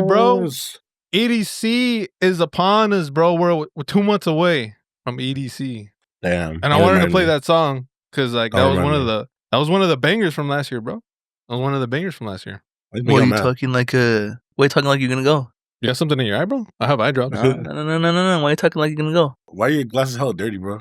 bro. EDC is upon us, bro. We're 2 months away from EDC. Damn. And I wanted to play that song because like that was one of the bangers from last year, bro. That was one of the bangers from last year. What are you talking like you're gonna go? You got something in your eye, bro? I have eye drops. No. Why are you talking like you're gonna go? Why are your glasses hella dirty, bro?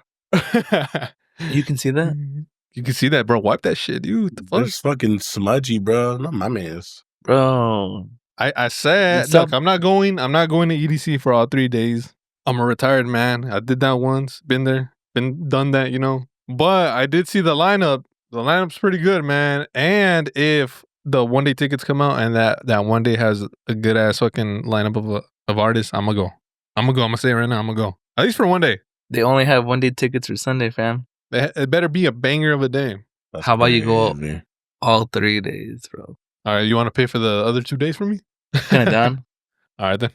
You can see that? You can see that, bro. Wipe that shit, dude. What the fuck? It's fucking smudgy, bro. Not my man's. Bro. I said, look, I'm not going to EDC for all 3 days. I'm a retired man. I did that once. Been there. Done that, you know. But I did see the lineup. The lineup's pretty good, man. And if the one-day tickets come out and that one day has a good-ass fucking lineup of artists, I'm gonna go. I'm gonna say it right now. I'm gonna go. At least for one day. They only have one-day tickets for Sunday, fam. It better be a banger of a day. How about you go all 3 days, bro? All right, you want to pay for the other 2 days for me? Kind of down. All right, then.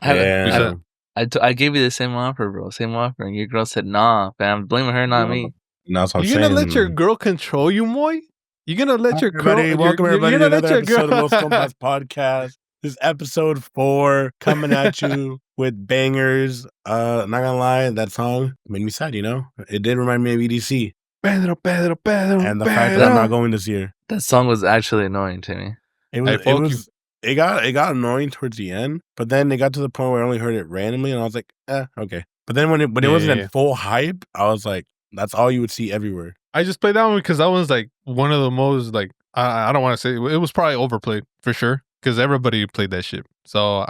I gave you the same offer, bro. Same offer. And your girl said, nah, fam. Blaming her, not me. No, that's what I'm saying. You're going to let your girl control you, Moy? You're going to let your girl... Welcome, everybody, to another episode of Los Compas Podcast. This is episode 4, coming at you with bangers. Not going to lie, that song made me sad, you know? It did remind me of EDC. Pedro. And the fact that I'm not going this year. That song was actually annoying to me. It got annoying towards the end, but then it got to the point where I only heard it randomly, and I was like, okay. But then when it wasn't at full hype, I was like, that's all you would see everywhere. I just played that one because that was like one of the most like I don't want to say it was probably overplayed for sure because everybody played that shit. So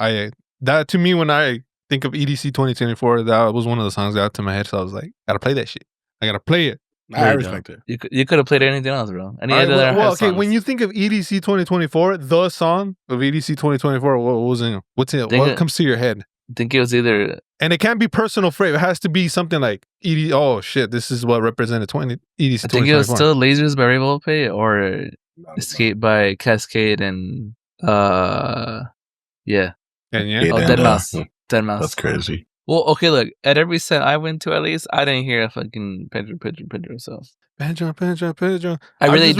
that to me when I think of EDC 2024, that was one of the songs that got to my head. So I was like, gotta play that shit. I gotta play it. I respect it. You could have played anything else, bro. Okay. Songs. When you think of EDC 2024, the song of EDC 2024, what's in it? What comes to your head? I think it was either, and it can't be personal freight. It has to be something like Oh shit! This is what represented EDC 2024. I think it was still Lasers by Rave or Escape by Cascade and yeah. Dead Mouse. That's crazy. Well, okay, look, at every set I went to, at least, I didn't hear a fucking Pedro, so. Pedro. I really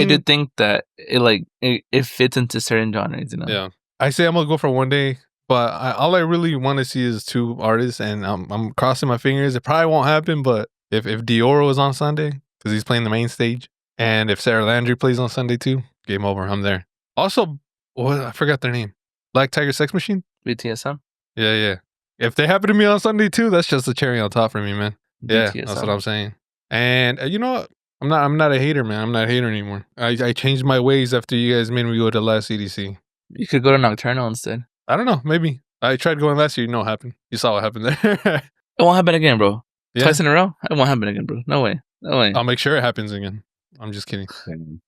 do think that it fits into certain genres, you know? Yeah. I say I'm going to go for one day, but all I really want to see is 2 artists, and I'm crossing my fingers. It probably won't happen, but if Dioro is on Sunday, because he's playing the main stage, and if Sarah Landry plays on Sunday too, game over, I'm there. Also, I forgot their name. Black Tiger Sex Machine? BTSM? Yeah. If they happen to be on Sunday too, that's just a cherry on top for me, man. Yeah, BTSM. That's what I'm saying. And you know what? I'm not a hater, man. I'm not a hater anymore. I changed my ways after you guys made me go to last EDC. You could go to Nocturnal instead. I don't know. Maybe. I tried going last year. You know what happened. You saw what happened there. It won't happen again, bro. Yeah. Twice in a row? It won't happen again, bro. No way. I'll make sure it happens again. I'm just kidding.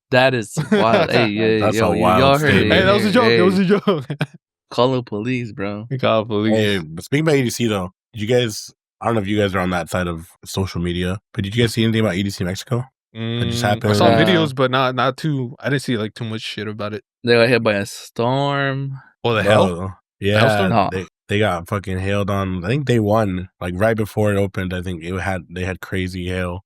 That is wild. Hey, that's a wild statement. Hey, that was a joke. It was a joke. Call the police, bro. Call the police. Hey, but speaking about EDC, though, did you guys... I don't know if you guys are on that side of social media, but did you guys see anything about EDC Mexico? That just happened? I saw videos, but not too... I didn't see like too much shit about it. They got hit by a storm. Oh, the hell? Yeah. They got fucking hailed on. I think day 1, like right before it opened, I think they had crazy hail.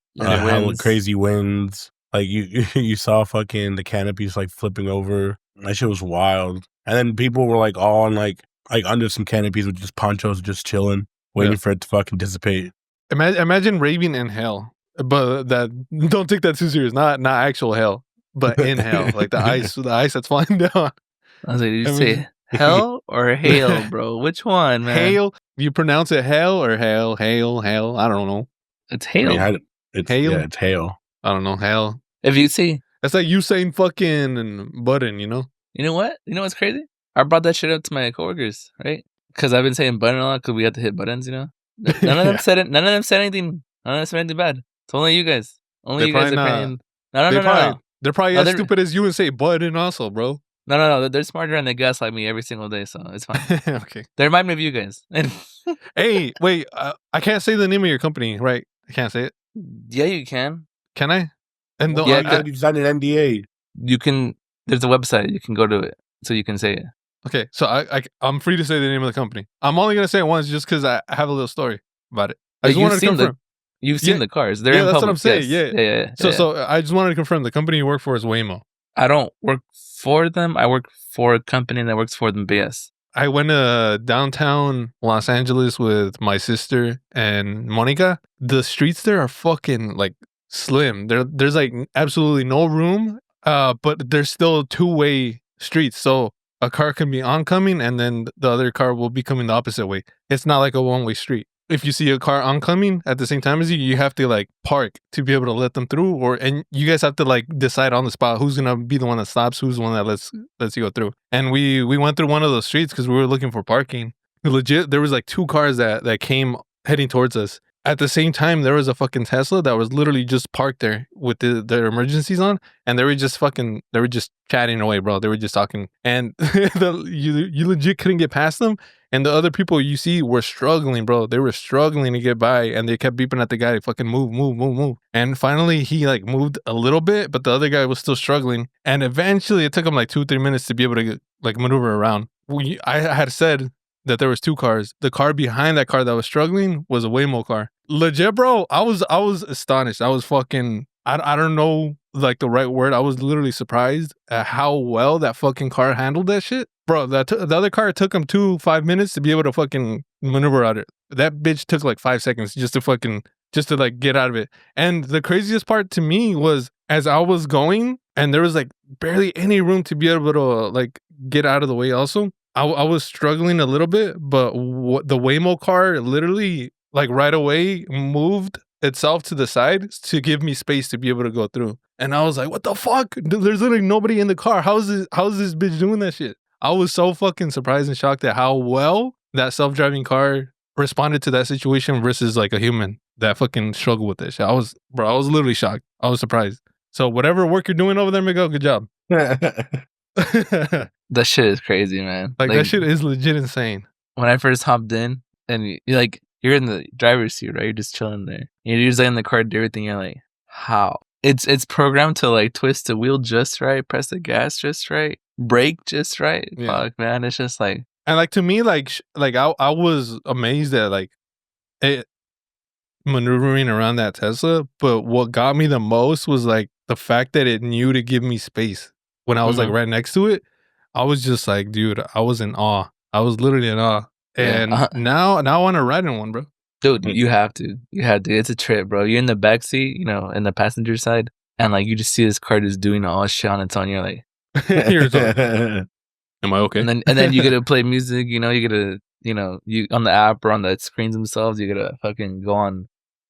Crazy winds. Like you saw fucking the canopies like flipping over. That shit was wild. And then people were like all on like under some canopies with just ponchos, just chilling, waiting for it to fucking dissipate. Imagine raving in hell, but don't take that too serious. Not actual hell, but in hell, like the ice that's flying down. I was like, did you say hell or hail, bro? Which one, man? Hail. You pronounce it hell or hail? Hail. I don't know. It's hail. It's hail. Yeah, it's hail. I don't know. Hell. If you see, it's like you saying fucking button. You know. You know what? You know what's crazy? I brought that shit up to my coworkers, right? Because I've been saying button a lot because we have to hit buttons, you know? None of them said it. None of them said anything. None of them said anything bad. It's only you guys. Only you guys are paying. No. They're probably as stupid as you and say button also, bro. No. They're smarter and they gaslight me every single day, so it's fine. Okay. They remind me of you guys. Hey, wait. I can't say the name of your company, right? I can't say it. Yeah, you can. Can I? And you signed an NDA. You can. There's a website. You can go to it, so you can say it. Okay, so I'm free to say the name of the company. I'm only gonna say it once, just because I have a little story about it. I just wanted to confirm. You've seen the cars. They're in that's public. What I'm saying. Yeah. So I just wanted to confirm the company you work for is Waymo. I don't work for them. I work for a company that works for them. But yes. I went to downtown Los Angeles with my sister and Monica. The streets there are fucking like slim. There's like absolutely no room. But there's still 2-way streets. So a car can be oncoming and then the other car will be coming the opposite way. It's not like a one-way street. If you see a car oncoming at the same time as you have to like park to be able to let them through, and you guys have to like decide on the spot who's gonna be the one that stops, who's the one that lets you go through. And we went through one of those streets because we were looking for parking. Legit, there was like 2 cars that came heading towards us. At the same time, there was a fucking Tesla that was literally just parked there with their emergencies on, and they were just chatting away, bro. They were just talking, and you legit couldn't get past them. And the other people you see were struggling, bro. They were struggling to get by, and they kept beeping at the guy, fucking move. And finally, he like moved a little bit, but the other guy was still struggling. And eventually, it took him like 2-3 minutes to be able to like maneuver around. I had said that there was 2 cars. The car behind that car that was struggling was a Waymo car. Legit, bro. I was astonished. I was fucking. I don't know like the right word. I was literally surprised at how well that fucking car handled that shit. Bro, the other car took him 5 minutes to be able to fucking maneuver out of it. That bitch took like 5 seconds just to like get out of it. And the craziest part to me was as I was going and there was like barely any room to be able to like get out of the way also. I was struggling a little bit, but the Waymo car literally like right away moved itself to the side to give me space to be able to go through. And I was like, what the fuck? There's literally nobody in the car. How's this bitch doing that shit? I was so fucking surprised and shocked at how well that self-driving car responded to that situation versus like a human that fucking struggled with that shit. I was literally shocked. I was surprised. So whatever work you're doing over there, Miguel, good job. That shit is crazy, man. Like that shit is legit insane. When I first hopped in and you're in the driver's seat, right? You're just chilling there. You're just like in the car, do everything. You're like, how? It's programmed to like twist the wheel just right, press the gas just right, brake just right. Yeah. Fuck, man, it's just like. And like to me, like I was amazed at like it maneuvering around that Tesla. But what got me the most was like the fact that it knew to give me space when I was like right next to it. I was just like, dude, I was in awe. I was literally in awe. And now I want to ride in one, bro. Dude, you have to. It's a trip, bro. You're in the back seat, in the passenger side, and like you just see this car just doing all shit on its own. You're like, am I okay? And then you get to play music. You get to, you on the app or on the screens themselves. You get to fucking go on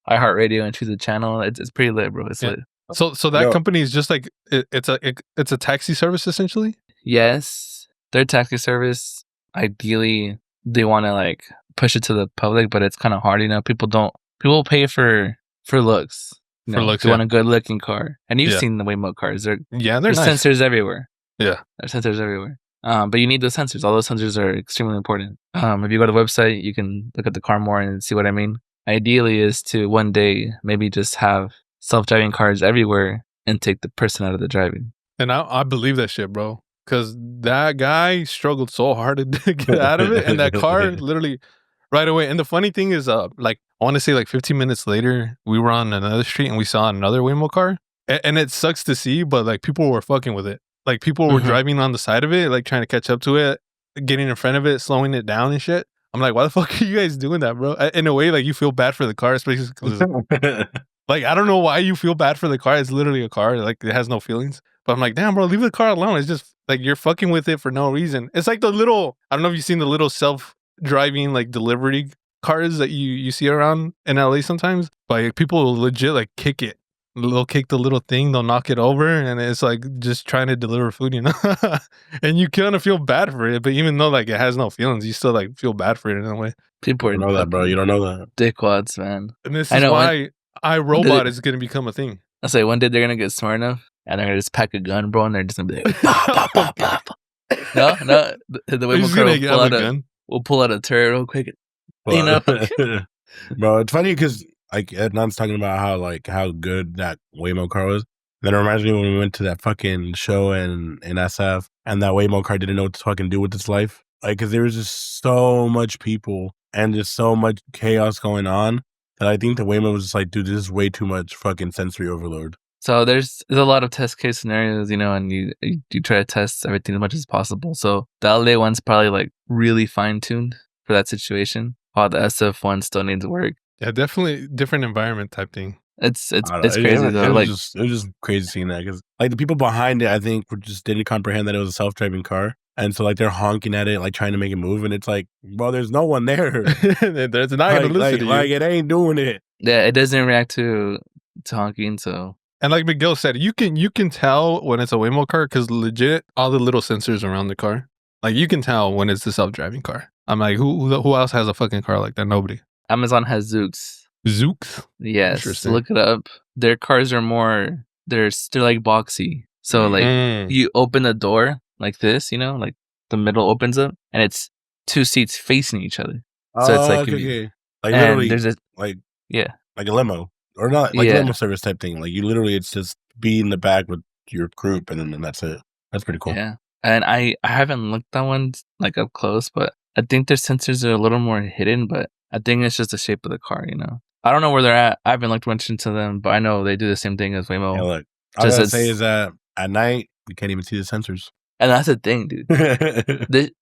iHeartRadio and choose a channel. It's pretty lit, bro. It's lit. So that company is just like it's a taxi service essentially. Yes, their taxi service. Ideally, they want to like push it to the public, but it's kind of hard. People pay for looks. For looks, they want a good looking car, and you've seen the Waymo cars. There's nice. Sensors everywhere. Yeah, there's sensors everywhere. But you need those sensors. All those sensors are extremely important. If you go to the website, you can look at the car more and see what I mean. Ideally, is to one day maybe just have self-driving cars everywhere and take the person out of the driving. And I believe that shit, bro. Because that guy struggled so hard to get out of it. And that car literally right away. And the funny thing is, like, I want to say like 15 minutes later, we were on another street and we saw another Waymo car. And it sucks to see, but like people were fucking with it. Like people were driving on the side of it, like trying to catch up to it, getting in front of it, slowing it down and shit. I'm like, why the fuck are you guys doing that, bro? In a way, like you feel bad for the car, especially because like, I don't know why you feel bad for the car. It's literally a car. Like, it has no feelings. But I'm like, damn, bro, leave the car alone. It's just, like, you're fucking with it for no reason. It's like the little, I don't know if you've seen the little self-driving, like, delivery cars that you see around in LA sometimes. But like, people will legit, like, kick it. They'll kick the little thing. They'll knock it over. And it's, like, just trying to deliver food, And you kind of feel bad for it. But even though, like, it has no feelings, you still, like, feel bad for it in a way. People don't know that, bro. You don't know that. Dickwads, man. And this is why iRobot is going to become a thing. I say one day they're going to get smart enough and they're going to just pack a gun, bro, and they're just going to be like, pop, pop, pop, pop. No, the Waymo car will pull out a turret real quick. Bro, it's funny because like Ednan's talking about how good that Waymo car was. That reminds me when we went to that fucking show in SF and that Waymo car didn't know what to fucking do with its life. Like, because there was just so much people and just so much chaos going on. And I think the Waymo was just like, dude, this is way too much fucking sensory overload. So there's a lot of test case scenarios, and you try to test everything as much as possible. So the LA one's probably like really fine tuned for that situation, while the SF one still needs work. Yeah, definitely different environment type thing. It's crazy though. It was just crazy seeing that because like the people behind it, I think, just didn't comprehend that it was a self-driving car, and so like they're honking at it, like trying to make it move, and it's like, well, there's no one there. There's not gonna listen to you. Like it ain't doing it. Yeah, it doesn't react to honking. So and like Miguel said, you can tell when it's a Waymo car because legit all the little sensors around the car, like you can tell when it's the self-driving car. I'm like, who else has a fucking car like that? Nobody. Amazon has Zoox. Zoox? Yes, look it up. Their cars are more, they're like boxy. So like you open the door like this, like the middle opens up and it's two seats facing each other. So it's like, okay. Like literally there's like a limo or not like limo service type thing. Like you literally, it's just be in the back with your group and then that's it. That's pretty cool. Yeah. And I haven't looked at one like up close, but I think their sensors are a little more hidden, but I think it's just the shape of the car, I don't know where they're at. I haven't looked much into them, but I know they do the same thing as Waymo. Yeah, look, all I gotta say is that at night, you can't even see the sensors. And that's the thing, dude.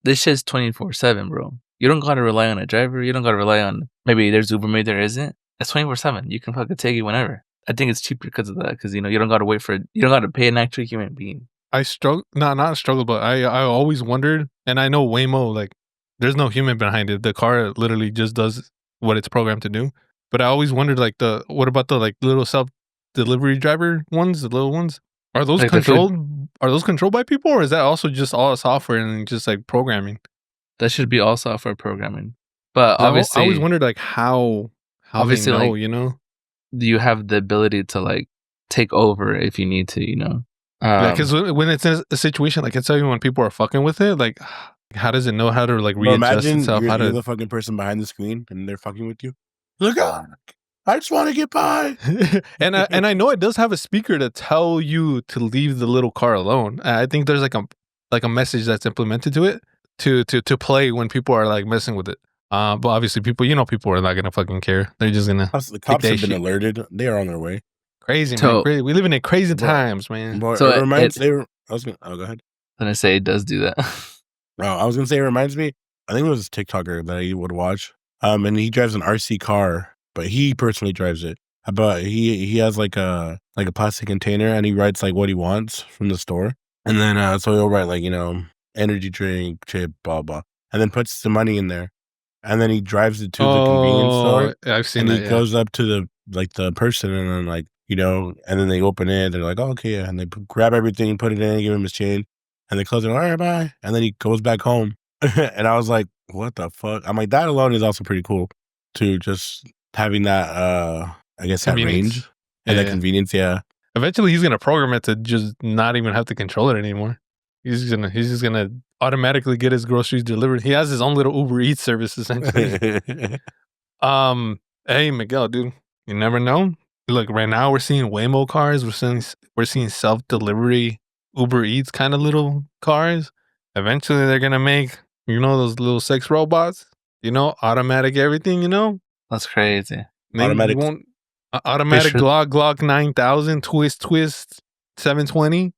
this shit's 24/7, bro. You don't gotta rely on a driver. You don't gotta rely on, maybe there's Uber, maybe there isn't. It's 24/7. You can fucking take it whenever. I think it's cheaper because of that, because, you don't gotta wait for it. You don't gotta pay an actual human being. I struggle, not struggle, but I always wondered, and I know Waymo, like, there's no human behind it. The car literally just does what it's programmed to do. But I always wondered, like, what about the like little self-delivery driver ones, the little ones? Are those like controlled? Are those controlled by people, or is that also just all software and just like programming? That should be all software programming. But obviously, I always wondered like how obviously they know, like, you have the ability to like take over if you need to, because when it's in a situation like it's even when people are fucking with it, like how does it know how to like readjust itself? You're the fucking person behind the screen and they're fucking with you. Look on. I just want to get by. and I know it does have a speaker to tell you to leave the little car alone. I think there's like a message that's implemented to it to play when people are like messing with it. But obviously people are not gonna fucking care. They're just gonna. The cops have been alerted. They are on their way. Crazy, man. Crazy. We live in crazy times, man. So it reminds. Go ahead. I was gonna say it does do that. I was gonna say it reminds me. I think it was a TikToker that I would watch. And he drives an RC car, but he personally drives it. But he has like a plastic container, and he writes like what he wants from the store, and then so he'll write like energy drink, chip, blah blah, and then puts the money in there, and then he drives it to the convenience store. I've seen and he goes up to the person, and then like and then they open it. They're like, oh, okay, yeah, and they grab everything, put it in, give him his change, and they close it. All right, bye, and then he goes back home. And I was like, what the fuck? I'm like, that alone is also pretty cool to just having that, I guess, that range and that convenience. Yeah. Eventually he's going to program it to just not even have to control it anymore. He's just going to automatically get his groceries delivered. He has his own little Uber Eats service, essentially. Hey, Miguel, dude, you never know. Look, right now we're seeing Waymo cars. We're seeing self-delivery Uber Eats kind of little cars. Eventually they're going to make, those little sex robots, automatic everything, That's crazy. Automatic Glock 9000, twist 720.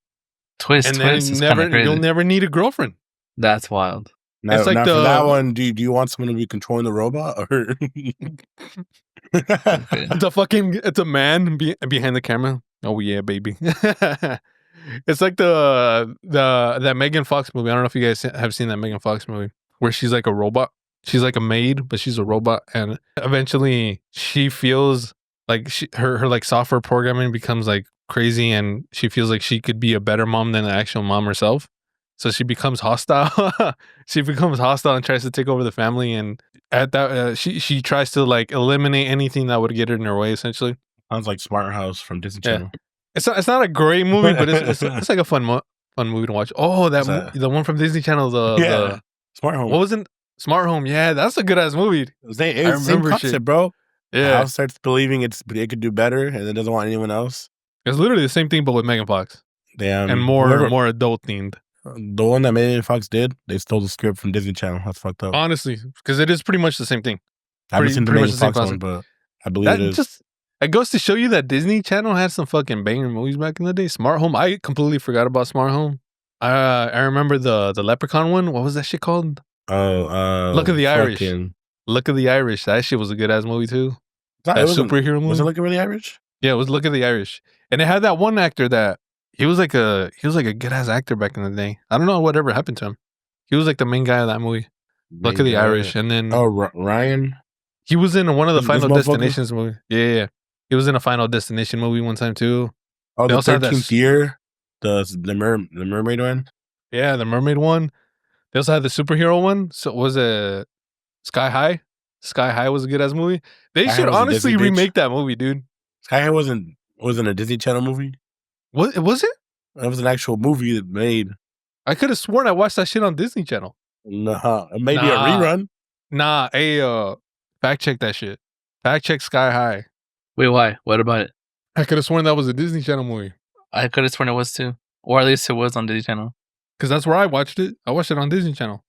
And then you'll never need a girlfriend. That's wild. Now, for that one, do you want someone to be controlling the robot or it's a man behind the camera? Oh yeah, baby. It's like that Megan Fox movie. I don't know if you guys have seen that Megan Fox movie where she's like a robot. She's like a maid, but she's a robot, and eventually she feels like her like software programming becomes like crazy, and she feels like she could be a better mom than the actual mom herself. So she becomes hostile. She becomes hostile and tries to take over the family, and at that she tries to like eliminate anything that would get her in her way. Essentially, sounds like Smart House from Disney Channel. It's not a great movie, but it's like a fun movie to watch. Oh, the one from Disney Channel, the Smart Home. What was it? Smart Home. Yeah, that's a good ass movie. It's the same concept, bro. Yeah, the house starts believing it could do better, and it doesn't want anyone else. It's literally the same thing, but with Megan Fox. Damn, and more adult themed. The one that Megan Fox did, they stole the script from Disney Channel. That's fucked up. Honestly, because it is pretty much the same thing. I haven't seen the Megan Fox one, but I believe it is. It goes to show you that Disney Channel had some fucking banger movies back in the day. Smart Home. I completely forgot about Smart Home. I remember the Leprechaun one. What was that shit called? Look of the Irish. Look of the Irish. That shit was a good ass movie too. That superhero movie. Was it Look of the Irish? Yeah, it was Look of the Irish, and it had that one actor that he was like a good ass actor back in the day. I don't know whatever happened to him. He was like the main guy of that movie. Look of the Irish, and then Ryan. He was in one of the Final Destinations movie. Yeah. He was in a Final Destination movie one time too. Oh, the 13th year, the mermaid one. Yeah, the mermaid one. They also had the superhero one. So was it Sky High? Sky High was a good ass movie. They should honestly remake that movie, dude. Sky High wasn't a Disney Channel movie. What was it? It was an actual movie that made. I could have sworn I watched that shit on Disney Channel. Nah, maybe a rerun. Nah, fact check that shit. Fact check Sky High. Wait, why? What about it? I could have sworn that was a Disney Channel movie. I could have sworn it was too. Or at least it was on Disney Channel. Because that's where I watched it. I watched it on Disney Channel.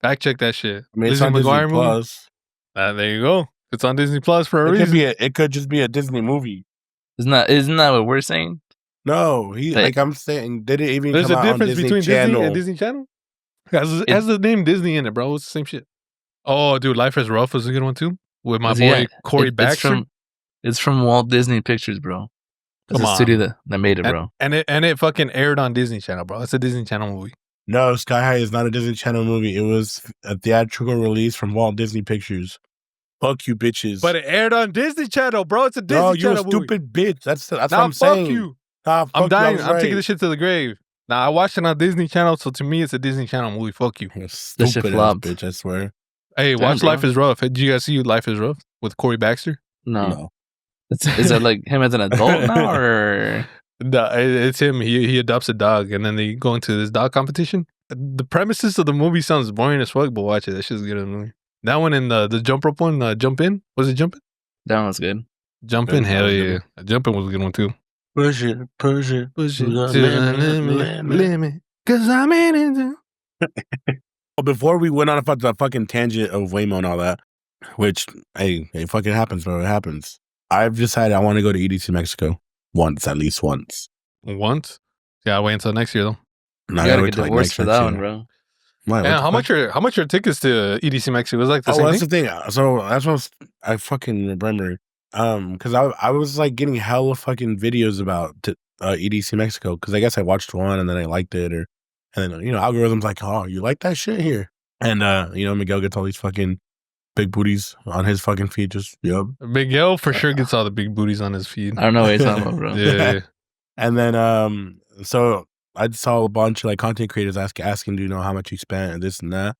Fact check that shit. I mean, it's on Disney Plus. There you go. It's on Disney Plus for a reason. It could just be a Disney movie. Isn't that what we're saying? No, I'm saying, did it even There's come a out difference on Disney between Channel? Disney and Disney Channel? It has the name Disney in it, bro. It's the same shit. Oh, dude, Life is Rough was a good one too. With my boy Corey Baxter. It's from Walt Disney Pictures, bro. It's a studio that made it, bro. And it fucking aired on Disney Channel, bro. It's a Disney Channel movie. No, Sky High is not a Disney Channel movie. It was a theatrical release from Walt Disney Pictures. Fuck you, bitches. But it aired on Disney Channel, bro. It's a Disney Channel movie. No, you stupid bitch. That's what I'm saying. Fuck you. Nah, fuck I'm dying. you, I'm taking this shit to the grave. Nah, I watched it on Disney Channel, so to me, it's a Disney Channel movie. Fuck you. Stupid ass bitch, I swear. Hey, watch Life is Rough. Did you guys see Life is Rough with Corey Baxter? No. Is that like him as an adult now, or? No, it's him. He adopts a dog, and then they go into this dog competition. The premises of the movie sounds boring as fuck, but watch it. That shit's good in the movie. That one and the jump rope one, Jump In. Was it Jump In? That one was good. Jump In, hell yeah. Jump In was a good one too. Push it. To the limit. Cause I'm in it. Before we went on a fucking tangent of Waymo and all that, which, hey, it fucking happens, bro. It happens. I've decided I want to go to EDC Mexico at least once. Once? Yeah, wait until next year though. No, you gotta get divorced for that one, bro. Yeah, how much are tickets to EDC Mexico? It was like the same that's thing? the thing. So that's what I fucking remember. Because I was like getting hella fucking videos about EDC Mexico, because I guess I watched one and then I liked it, and then algorithms like, oh, you like that shit here, and Miguel gets all these fucking big booties on his fucking feed. Just Miguel for sure gets all the big booties on his feed. I don't know what you're talking about, bro. Yeah. And then so I saw a bunch of like content creators asking, do you know how much you spent and this and that,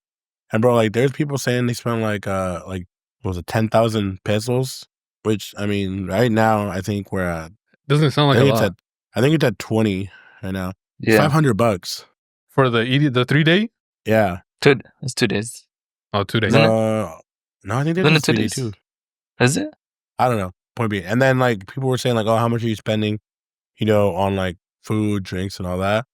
and bro, like there's people saying they spent like what was it, 10,000 pesos. Which, I mean, right now, I think we're at... Doesn't sound like a lot. I think it's at 20 right now. Yeah. $500. For the 3-day? Yeah. It's 2 days. Oh, 2 days. No, I think it's 3 days too. Is it? I don't know. Point being. And then, like, people were saying, like, oh, how much are you spending, on, like, food, drinks, and all that?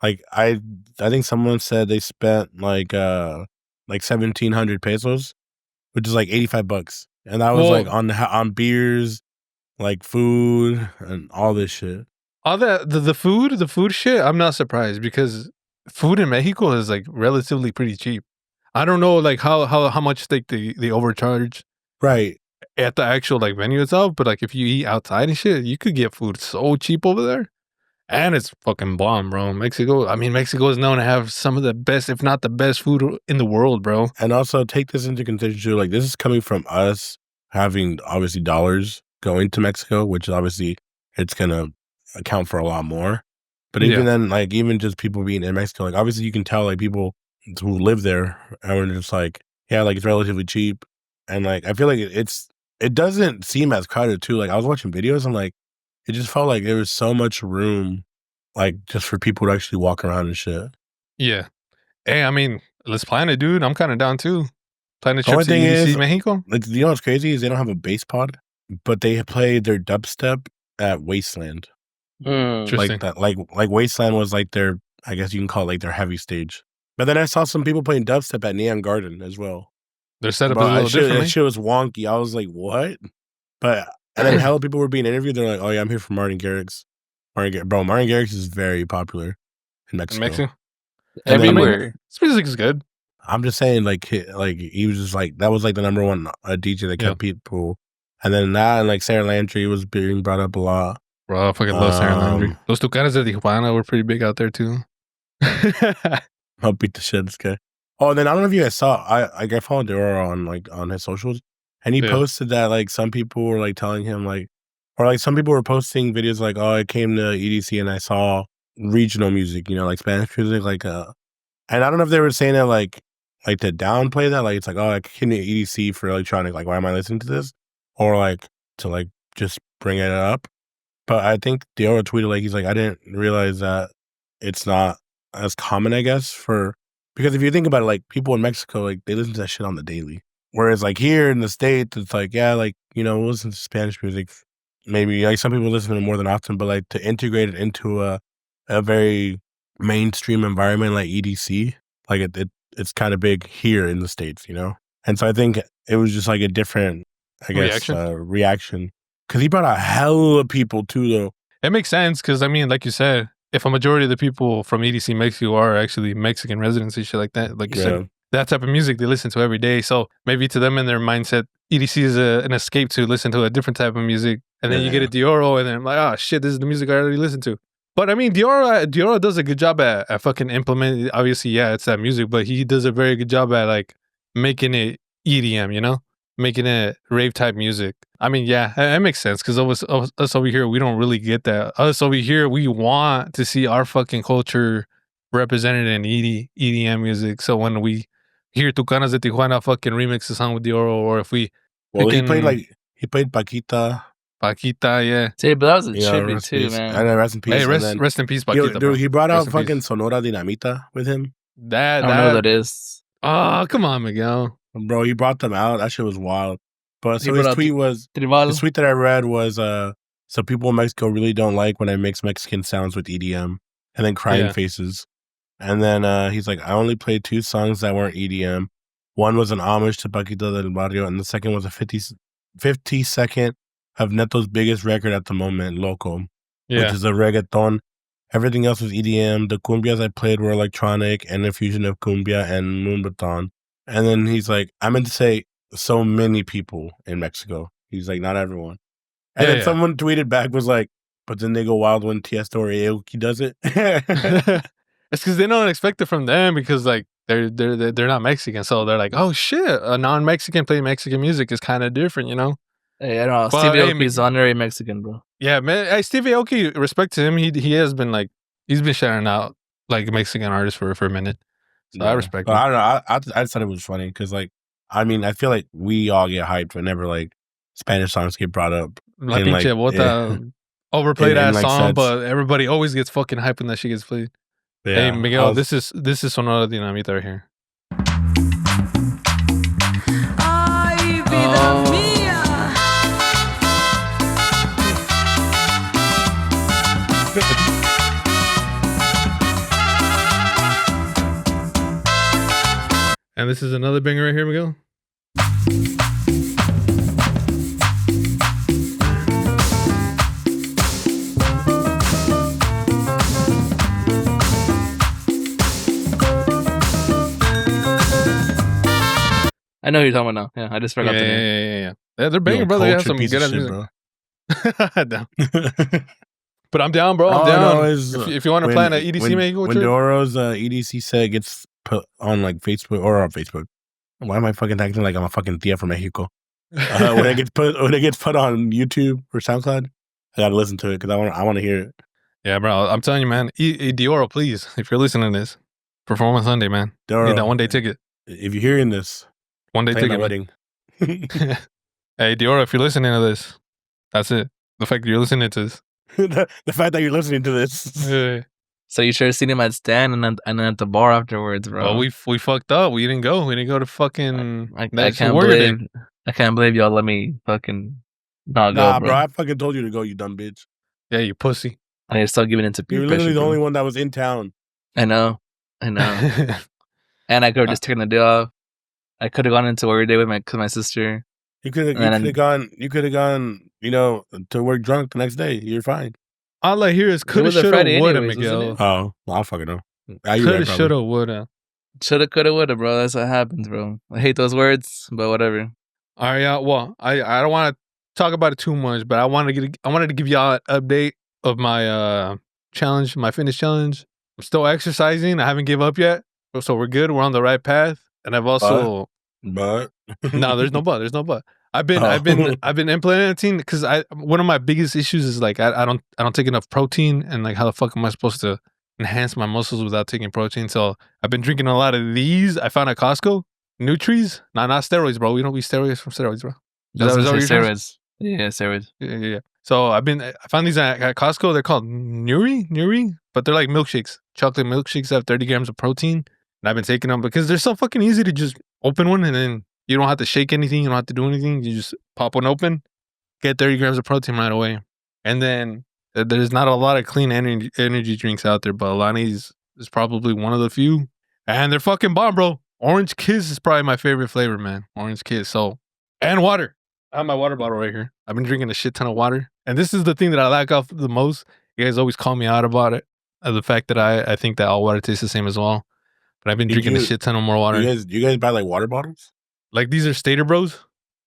Like, I think someone said they spent, like 1,700 pesos, which is, like, $85. And that was like on beers, like food and all this shit. All that the food shit, I'm not surprised, because food in Mexico is like relatively pretty cheap. I don't know like how much like they overcharge right at the actual like venue itself, but like if you eat outside and shit, you could get food so cheap over there. And it's fucking bomb, bro. Mexico is known to have some of the best, if not the best food in the world, bro. And also take this into consideration too. Like, this is coming from us having obviously dollars going to Mexico, which obviously it's going to account for a lot more. But even then, like, even just people being in Mexico, like, obviously you can tell like people who live there and are just like, yeah, like it's relatively cheap. And like, I feel like it doesn't seem as crowded too. Like, I was watching videos and like, it just felt like there was so much room, like, just for people to actually walk around and shit. Yeah. Hey, I mean, let's plan it, dude. I'm kind of down, too. Plan a trip to EDC Mexico. Like, you know what's crazy is they don't have a bass pod, but they play their dubstep at Wasteland. Interesting. Like that, like Wasteland was like their, I guess you can call it like their heavy stage. But then I saw some people playing dubstep at Neon Garden as well. Their setup is a little different. That shit was wonky. I was like, what? But And then hella people were being interviewed. They're like, "Oh yeah, I'm here for Martin Garrix." Martin Garrix is very popular in Mexico. Everywhere. His music is good. I'm just saying, like he was just like that was like the number one DJ that kept people. And then that and like Sarah Landry was being brought up a lot. Bro, I fucking love Sarah Landry. Those Tucanes de Tijuana were pretty big out there too. I'll beat the shit this guy. Oh, and then I don't know if you guys saw. I followed Deora on his socials, and he posted that like some people were like telling him like, or like some people were posting videos like, oh, I came to EDC and I saw regional music, you know, like Spanish music, like and I don't know if they were saying that like to downplay that, like it's like, oh, I came to EDC for electronic, like why am I listening to this, or like to like just bring it up. But I think Deora tweeted like he's like, I didn't realize that it's not as common, I guess, because if you think about it, like people in Mexico, like they listen to that shit on the daily. Whereas like here in the States, it's like, yeah, like, you know, we'll listen to Spanish music. Maybe like some people listen to it more than often, but like to integrate it into a very mainstream environment like EDC, like it's kind of big here in the States, you know? And so I think it was just like a different, I guess, reaction. Because he brought a hell of people too, though. It makes sense because, I mean, like you said, if a majority of the people from EDC Mexico are actually Mexican residents and shit like that, like you said, that type of music they listen to every day. So maybe to them in their mindset, EDC is an escape to listen to a different type of music. And then you get a Dioro and then I'm like, oh shit, this is the music I already listened to. But I mean, Dioro does a good job at fucking implementing. Obviously, yeah, it's that music, but he does a very good job at like making it EDM, you know? Making it rave type music. I mean, yeah, it makes sense because us over here, we don't really get that. Us over here, we want to see our fucking culture represented in EDM music. So when we hear Tucanes de Tijuana fucking remix a song with Dioro, or if we... Well, he played Paquita. Paquita, yeah. See, but that was a tribute too, man. And rest in peace. Hey, rest in peace, Paquita. Dude, he brought out fucking Sonora Dinamita with him. I don't know what that is. Oh, come on, Miguel. Bro, he brought them out. That shit was wild. But so his tweet that I read was, so people in Mexico really don't like when I mix Mexican sounds with EDM, and then crying faces. And then he's like, I only played 2 songs that weren't EDM. One was an homage to Paquita del Barrio, and the second was a 50-second of Neto's biggest record at the moment, Loco, which is a reggaeton. Everything else was EDM. The cumbias I played were electronic and a fusion of cumbia and moombahton. And then he's like, I meant to say so many people in Mexico. He's like, not everyone. And then someone tweeted back, was like, but then they go wild when Tiesto or Aoki does it. It's because they don't expect it from them because like they're not Mexican. So they're like, oh shit, a non-Mexican playing Mexican music is kind of different, you know? Hey, I don't know. Stevie Aoki's honorary Mexican, bro. Yeah, man. Hey, Stevie Aoki, respect to him. He has been like, he's been shouting out like Mexican artists for a minute. So I respect it. I don't know. I just thought it was funny because, like, I mean, I feel like we all get hyped whenever, like, Spanish songs get brought up. La pinche bota, overplayed that like song, but everybody always gets fucking hyped when that shit gets played. Yeah, hey, Miguel, this is Sonora Dinamita right here. Ay, vida mía. And this is another banger right here, Miguel. I know who you're talking about now. Yeah, I just forgot the name. Yeah, they're banging, brother. They have some good ass music. But I'm down, bro. I'm down. No, if you want to plan an EDC Mexico when Doro's EDC set gets put on like Facebook or on Facebook. Why am I fucking acting like I'm a fucking tia from Mexico? When it gets put on YouTube or SoundCloud, I gotta listen to it because I want to hear it. Yeah, bro. I'm telling you, man. Dioro, please, if you're listening to this, perform on Sunday, man. Doro, need that 1-day ticket. If you're hearing this, 1-day ticket. Wedding. Hey, Dioro, if you're listening to this, that's it. The fact that you're listening to this. the fact that you're listening to this. Yeah. So you should have seen him at stand and then at the bar afterwards, bro. Well, we fucked up. We didn't go. We didn't go to fucking. I can't believe y'all let me fucking not go, bro. I fucking told you to go, you dumb bitch. Yeah, you pussy. And you're still giving into peer pressure. You're literally the only one that was in town. I know. And I could have just taken the day off. I could have gone into every day with my sister. You could have gone. to work drunk the next day. You're fine. All I hear is coulda, shoulda, woulda, Miguel. Oh, I'll fucking know. Coulda, shoulda, woulda. Shoulda, coulda, woulda, bro. That's what happens, bro. I hate those words, but whatever. All right, well, I don't want to talk about it too much, but I wanted to give y'all an update of my challenge, my fitness challenge. I'm still exercising. I haven't give up yet, so we're good. We're on the right path, and I've also but no, there's no but. There's no but. I've been implementing because one of my biggest issues is like I don't take enough protein, and like how the fuck am I supposed to enhance my muscles without taking protein? So I've been drinking a lot of these. I found at Costco. Nutries, not steroids, bro. We don't be steroids from steroids, bro. Steroids. Yeah, steroids. Yeah. So I found these at Costco. They're called Nuri, but they're like milkshakes, chocolate milkshakes that have 30 grams of protein. And I've been taking them because they're so fucking easy to just open one, and then you don't have to shake anything. You don't have to do anything. You just pop one open, get 30 grams of protein right away. And then there's not a lot of clean energy drinks out there, but Alani's is probably one of the few, and they're fucking bomb, bro. Orange Kiss is probably my favorite flavor, man. Orange Kiss. So, and water. I have my water bottle right here. I've been drinking a shit ton of water. And this is the thing that I lack off the most. You guys always call me out about it. The fact that I think that all water tastes the same as well. But I've been drinking a shit ton of more water. You guys buy like water bottles? Like these are Stater Bros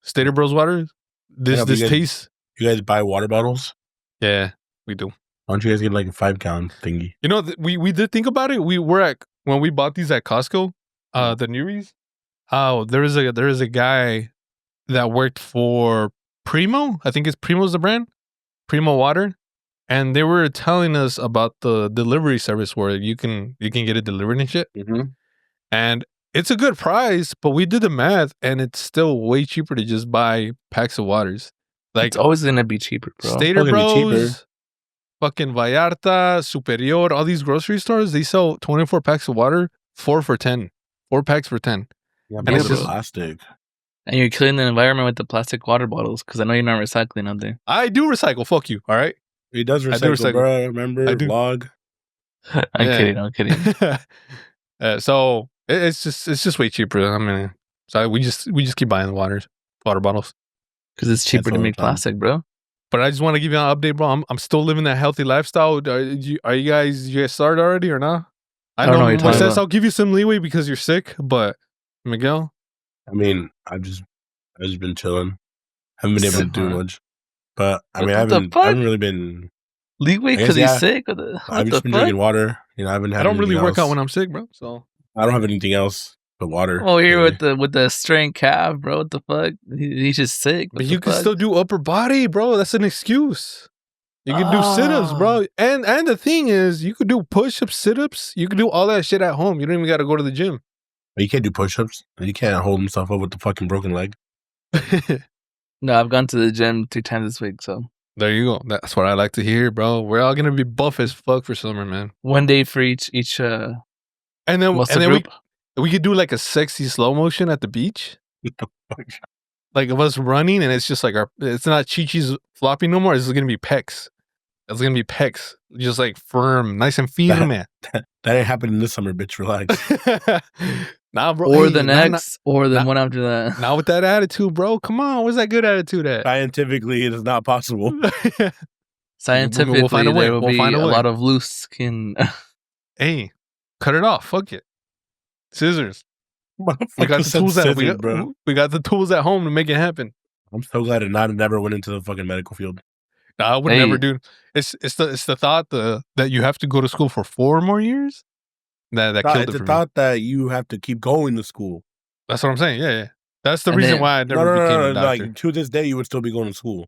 water. This tastes. You guys buy water bottles? Yeah, we do. Why don't you guys get like a 5-gallon thingy? You know, we did think about it. When we bought these at Costco. The Nuries. Oh, there is a guy that worked for Primo. I think it's Primo's the brand. Primo Water. And they were telling us about the delivery service where you can get it delivered and shit. Mm-hmm. And it's a good price, but we did the math and it's still way cheaper to just buy packs of waters. Like it's always gonna be cheaper, bro. Stater Bros, fucking Vallarta, Superior, all these grocery stores, they sell 24 packs of water, 4 for 10. 4 packs for 10. Yeah, and it's just plastic. And you're killing the environment with the plastic water bottles because I know you're not recycling out there. I do recycle. Fuck you. All right. He does recycle, bro. Remember? Vlog. I'm kidding. So it's just way cheaper. I mean, so we just keep buying the water bottles because it's cheaper to make plastic, bro. But I just want to give you an update, bro. I'm still living that healthy lifestyle. Are you guys started already or not? I don't know. I'll give you some leeway because you're sick, but Miguel? I mean, I've just been chilling. Haven't been able to do much. But I mean, I haven't really been leeway because he's sick. I've just been drinking water. I don't really work out when I'm sick, bro. So I don't have anything else but water. Oh, here with the strained calf, bro. What the fuck? He's just sick. But you can still do upper body, bro. That's an excuse. You can do sit-ups, bro. And the thing is, you could do push-ups, sit-ups. You can do all that shit at home. You don't even got to go to the gym. But you can't do push-ups. You can't hold himself up with the fucking broken leg. No, I've gone to the gym 3 times this week, so. There you go. That's what I like to hear, bro. We're all going to be buff as fuck for summer, man. One day for each and then we could do like a sexy slow motion at the beach. Like of us running, and it's just like it's not Chi-Chi's floppy no more. It's going to be pecs. It's going to be pecs. Just like firm, nice and firm, man. That ain't happening this summer, bitch. Relax. Nah, bro. Or the next, or the one after that. Not with that attitude, bro. Come on. Where's that good attitude at? Scientifically, it is not possible. Scientifically, we'll find a way. There will be a lot of loose skin. Hey, cut it off. Fuck it. Scissors. We got the tools we got the tools at home to make it happen. I'm so glad I never went into the fucking medical field. Nah, I would never do. It's the thought that you have to go to school for 4 more years. That killed it for me. It's the thought that you have to keep going to school. That's what I'm saying. Yeah. That's the reason why I never became a doctor. Like to this day, you would still be going to school.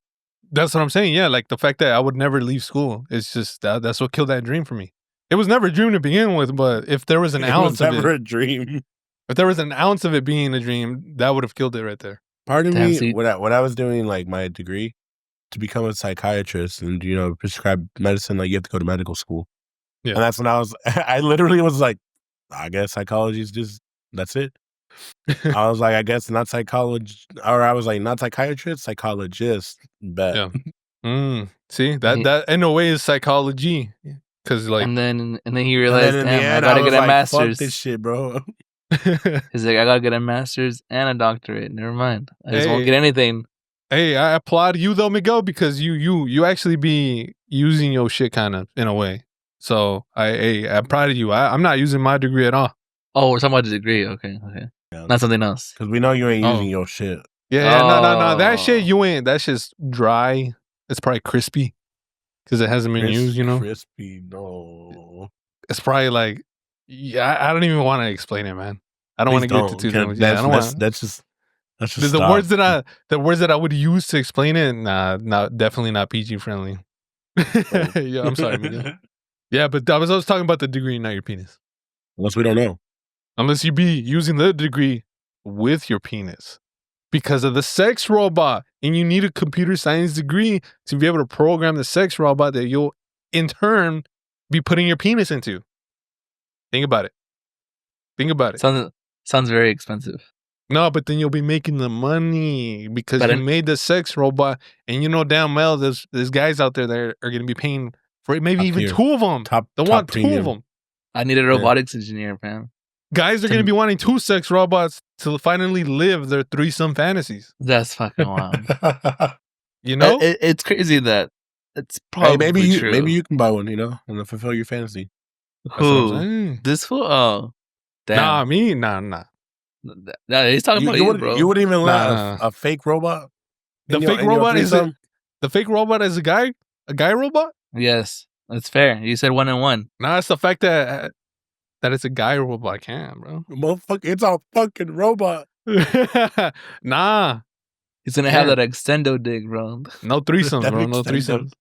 That's what I'm saying. Yeah, like the fact that I would never leave school. It's just that's what killed that dream for me. It was never a dream to begin with, but if there was an ounce of it, never a dream. If there was an ounce of it being a dream, that would have killed it right there. Pardon me, when I was doing like my degree to become a psychiatrist and prescribe medicine, like you have to go to medical school. Yeah, and that's when I literally was like, I guess psychology is just that's it. I was like, I guess not psychology, or I was like, not psychiatrist, psychologist. Bet. Yeah. See that in a way is psychology. Cause like, and then he realized, damn, I gotta get a master's. Fuck this shit, bro. He's like, I gotta get a master's and a doctorate. Never mind. I just won't get anything. Hey, I applaud you though, Miguel, because you actually be using your shit kind of in a way. So I'm proud of you. I'm not using my degree at all. Oh, we're talking about the degree. Okay. Yeah. Not something else. Because we know you ain't using your shit. Yeah, no. That shit you ain't. That's just dry. It's probably crispy because it hasn't been used. Crispy, no. It's probably like, I don't even want to explain it, man. I don't want to get into too much. Yeah, I don't want. That's just the words that I would use to explain it. Nah, definitely not PG friendly. Yeah, I'm sorry, Miguel. Yeah, but I was talking about the degree, not your penis. Unless we don't know. Unless you be using the degree with your penis because of the sex robot, and you need a computer science degree to be able to program the sex robot that you'll in turn be putting your penis into. Think about it. Sounds very expensive. No, but then you'll be making the money because you made the sex robot, and you know damn well there's guys out there that are going to be paying for it, maybe even two of them. They want two of them. I need a robotics engineer, man. Guys are going to be wanting two sex robots to finally live their threesome fantasies. That's fucking wild. You know? It's crazy that it's probably true. Maybe you can buy one, and fulfill your fantasy. Who? This fool? Oh, damn. Nah, me? Nah. Nah, he's talking about you, bro. You wouldn't even let a fake robot? The fake robot is a guy? A guy robot? Yes, that's fair. You said 1 and 1. Nah, it's the fact that it's a guy robot. I can't, bro. Motherfucker, it's a fucking robot. Nah. He's gonna have that extendo dick, bro. No threesomes, bro. No threesomes.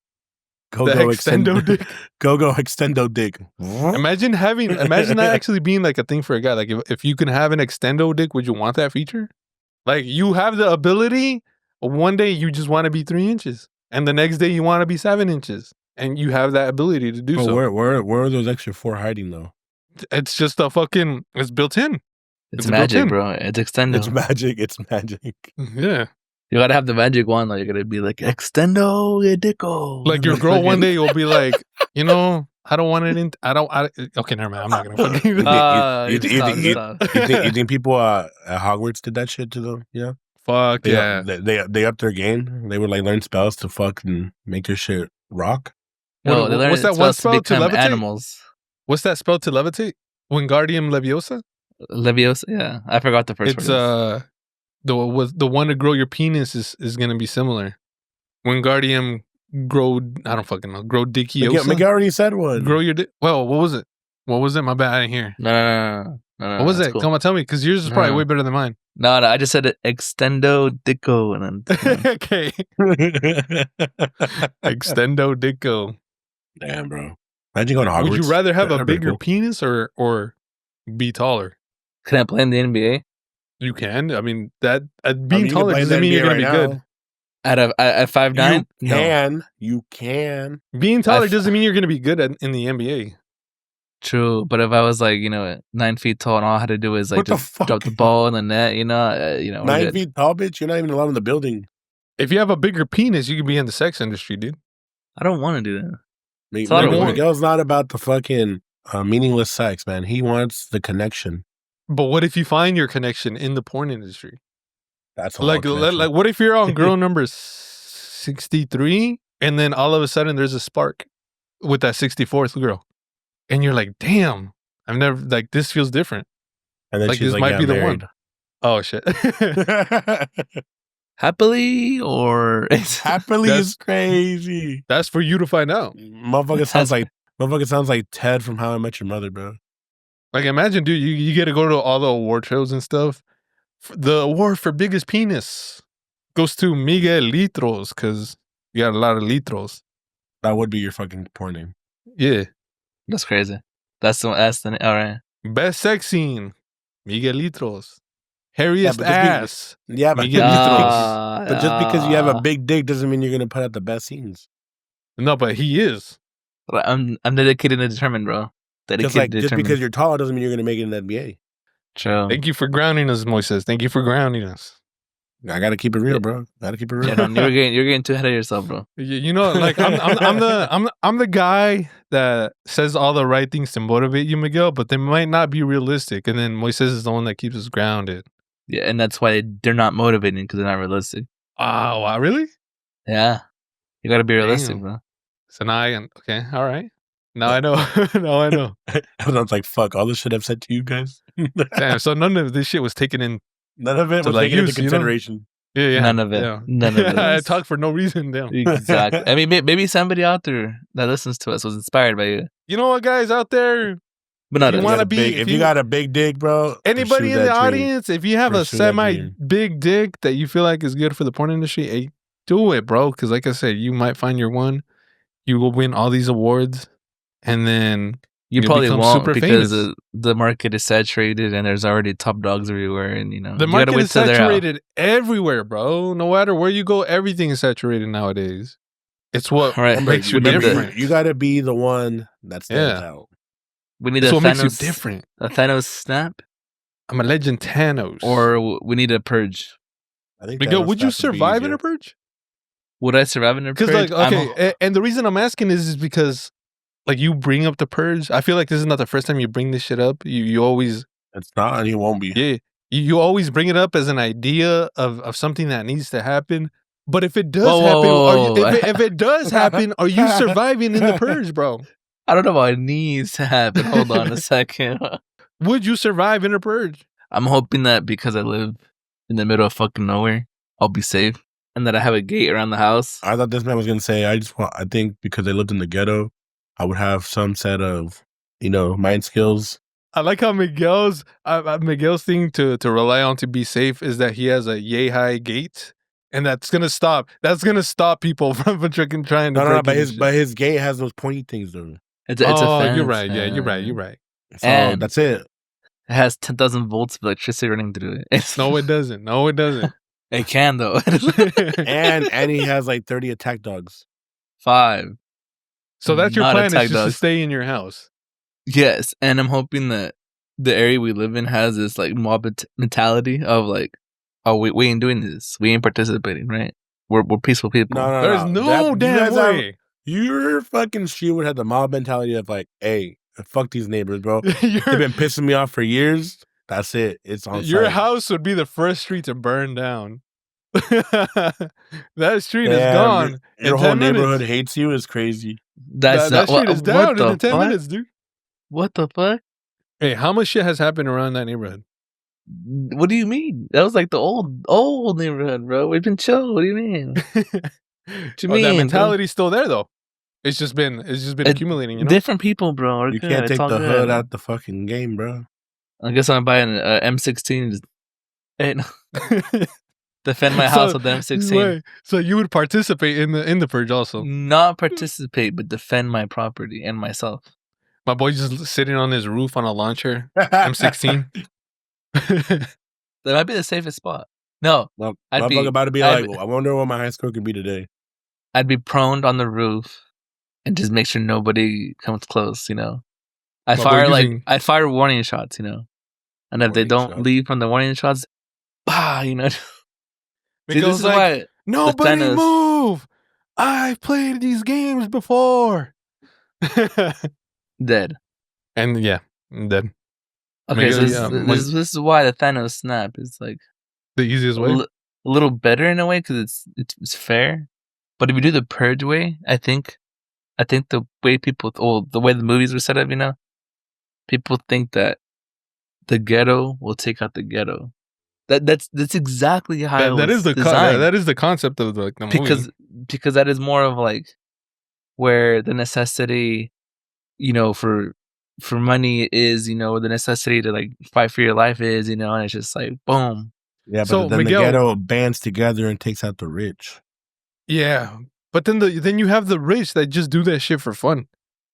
Go extendo dick. Go extendo dick. Imagine that actually being like a thing for a guy. Like if you can have an extendo dick, would you want that feature? Like you have the ability. One day you just want to be 3 inches, and the next day you want to be 7 inches, and you have that ability to do so. Where are those extra 4 hiding though? It's just it's built in. It's magic, bro. It's extendo. It's magic. Yeah. You gotta have the magic one. Like, you're gonna be like, extendo dicko. Like your girl one day will be like, I don't want it in. Okay, never mind. I'm not gonna fucking. You think people at Hogwarts did that shit to them? Yeah. Fuck yeah. They upped their game. They would like learn spells to fuck and make your shit rock. No, they learned what's that one spell to levitate? Animals. What's that spell to levitate? Wingardium Leviosa. Leviosa. Yeah, I forgot the first word. It's the one to grow your penis is gonna be similar. Wingardium grow. I don't fucking know. Grow Dickiosa. Miguel already said one. Grow your dick. Well, what was it? My bad. I didn't hear. No. What was it? Cool. Come on, tell me, because yours is probably way better than mine. No. I just said extendo dicko and then. Okay. Extendo dicko. Damn, bro. Imagine going to Hogwarts. Would you rather have a bigger penis or be taller? Can I play in the NBA? You can. I mean, being taller doesn't mean you're going to be good. At 5'9"? You can. Being taller doesn't mean you're going to be good in the NBA. True, but if I was like 9 feet tall and all I had to do is like just drop the ball in the net, 9 feet tall, bitch. You're not even allowed in the building. If you have a bigger penis, you could be in the sex industry, dude. I don't want to do that. Miguel's not about the fucking meaningless sex, man. He wants the connection. But what if you find your connection in the porn industry? That's like what if you're on girl number 63 and then all of a sudden there's a spark with that 64th girl, and you're like, damn, I've never this feels different. And then she's this might be the one. Oh shit. Happily or happily is crazy. That's for you to find out. Motherfucker sounds like Ted from How I Met Your Mother, bro. Like imagine, dude, you get to go to all the award shows and stuff. The award for biggest penis goes to Miguel Litros because you got a lot of litros. That would be your fucking porn name. Yeah, that's crazy. That's the all right. Best sex scene, Miguel Litros. Hairiest ass. Miguel Litros. But just because you have a big dick doesn't mean you're gonna put out the best scenes. No, but he is. I'm dedicated and determined, bro. Just because you're tall doesn't mean you're gonna make it in the NBA. True. Thank you for grounding us, Moises. Thank you for grounding us. I gotta keep it real, bro. Gotta keep it real. Yeah, no, you're getting too ahead of yourself, bro. Like I'm the guy that says all the right things to motivate you, Miguel, but they might not be realistic. And then Moises is the one that keeps us grounded. Yeah, and that's why they're not motivating because they're not realistic. Oh, wow, really? Yeah. You gotta be realistic, Damn. bro. So now okay, all right. Now I know. Now I know. I was like, fuck, all the shit I've said to you guys. Damn, so none of this shit was taken in. None of it was taken into consideration. Yeah. None of it. Yeah. None of it. I talk for no reason. Damn. Exactly. I mean, maybe somebody out there that listens to us was inspired by you. You know what, guys out there? But not You us. wanna be- if you got a big dick, bro. Anybody in the audience, if you have a Pursue that semi dream. big dick that you feel like is good for the porn industry, hey, do it, bro. Because like I said, you might find your one. You will win all these awards, and then You you'll probably become won't super because famous. the market is saturated and there's already top dogs everywhere, and the you gotta market wait is till they're out. saturated everywhere, bro. No matter where you go, everything is saturated nowadays. It's what Right. makes you Remember- different. You got to be the one that stands out. We need It's a what makes you Thanos, different. a Thanos snap, I'm a legend Thanos. or we need a purge. I think Miguel, that would you would be survive in easier. a purge? Would I survive in a purge? Because like, okay, and the reason I'm asking is because like you bring up the purge. I feel like this is not the first time you bring this shit up. You always It's not, and you won't be. yeah you always bring it up as an idea of something that needs to happen. But if it does happen, if it does happen, are you surviving in the purge, bro? I don't know what it needs to happen. Hold on a second. Would you survive in a purge? I'm hoping that because I live in the middle of fucking nowhere, I'll be safe, and that I have a gate around the house. I thought this man was gonna say, I think because I lived in the ghetto, I would have some set of, mind skills. I like how Miguel's thing to rely on to be safe is that he has a yay high gate, and that's gonna stop people from trying to. No, but his gate has those pointy things though. It's a fence, you're right. Yeah, you're right. So And- that's it. It has 10,000 volts of electricity running through it. No, it doesn't. It can though. And he has like 30 attack dogs. 5. So that's your Not plan, attack is just to dogs. stay in your house. Yes, and I'm hoping that the area we live in has this like mob mentality of like, oh, we ain't doing this, we ain't participating, right? We're peaceful people. No. There's no you damn guys have- way. Your fucking street would have the mob mentality of like, hey, fuck these neighbors, bro. They've your been pissing me off for years. That's it. It's on your site. house would be the first street to burn down. That street is Damn, gone. Your in whole 10 minutes. neighborhood hates you. Is crazy. That's that not, street is what down the in 10 fuck? minutes, dude. What the fuck? Hey, how much shit has happened around that neighborhood? What do you mean? That was like the old neighborhood, bro. We've been chill. What do you mean? That mean, mentality's still there though. It's just been accumulating, you know? Different people, bro. Are You good. can't It's take all the good. hood out the fucking game, bro. I guess I'm buying an M16. Hey, no. Defend my house with the M16. Wait, so you would participate in the purge also? Not participate, but defend my property and myself. My boy's just sitting on his roof on a launcher, M16. That might be the safest spot. No, Well, I'd I'm be- about to be I'd- like, I wonder what my high score could be today. I'd be prone on the roof and just make sure nobody comes close. I Well, I fire warning shots. And if they Warning don't shots. leave from the warning shots, bah, See, this Because is like, why nobody Thanos- move. I've played these games before. dead. And yeah, I'm dead. Okay, so Miguel, this is why the Thanos snap is like The easiest a way. little better in a way because it's fair. But if you do the purge way, I think the way the way the movies were set up, people think that the ghetto will take out the ghetto. That's exactly how That is the designed. that is the concept of the movie. because that is more of like where the necessity, for money is, the necessity to like fight for your life is, and it's just like boom. Yeah, but So, then Miguel- the ghetto bands together and takes out the rich. Yeah, but then you have the rich that just do that shit for fun.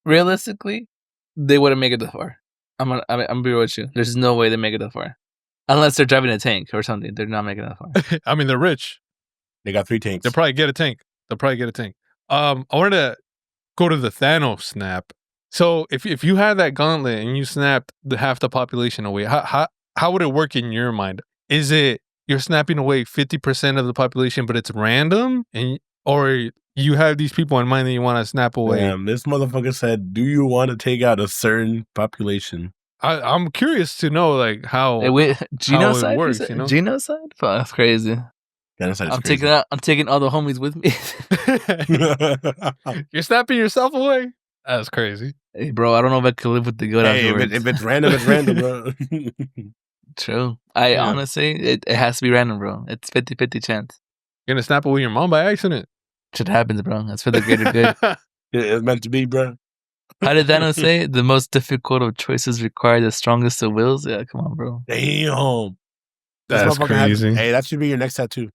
Realistically, they wouldn't make it that far. I'm gonna be real with you. There's no way they make it that far, unless they're driving a tank or something. They're not making it that far. I mean, they're rich. They got 3 tanks. They'll probably get a tank. I wanted to go to the Thanos snap. So if you had that gauntlet and you snapped half the population away, how would it work in your mind? Is it you're snapping away 50% of the population, but it's random, or you have these people in mind that you want to snap away? Damn, this motherfucker said, "Do you want to take out a certain population?" I'm curious to know like how. Hey, wait, genocide? works, You said? you know? Genocide? Fuck, that's crazy. I'm taking all the homies with me. You're snapping yourself away? That's crazy. Hey, bro, I don't know if I could live with the goat afterwards. If it's random, it's random, bro. True. Honestly, it has to be random, bro. It's 50-50 chance. You're gonna snap away your mom by accident. Shit happens, bro. That's for the greater good. It's meant to be, bro. How did Thanos say? The most difficult of choices require the strongest of wills? Yeah, come on, bro. Damn. That's crazy. Hey, that should be your next tattoo.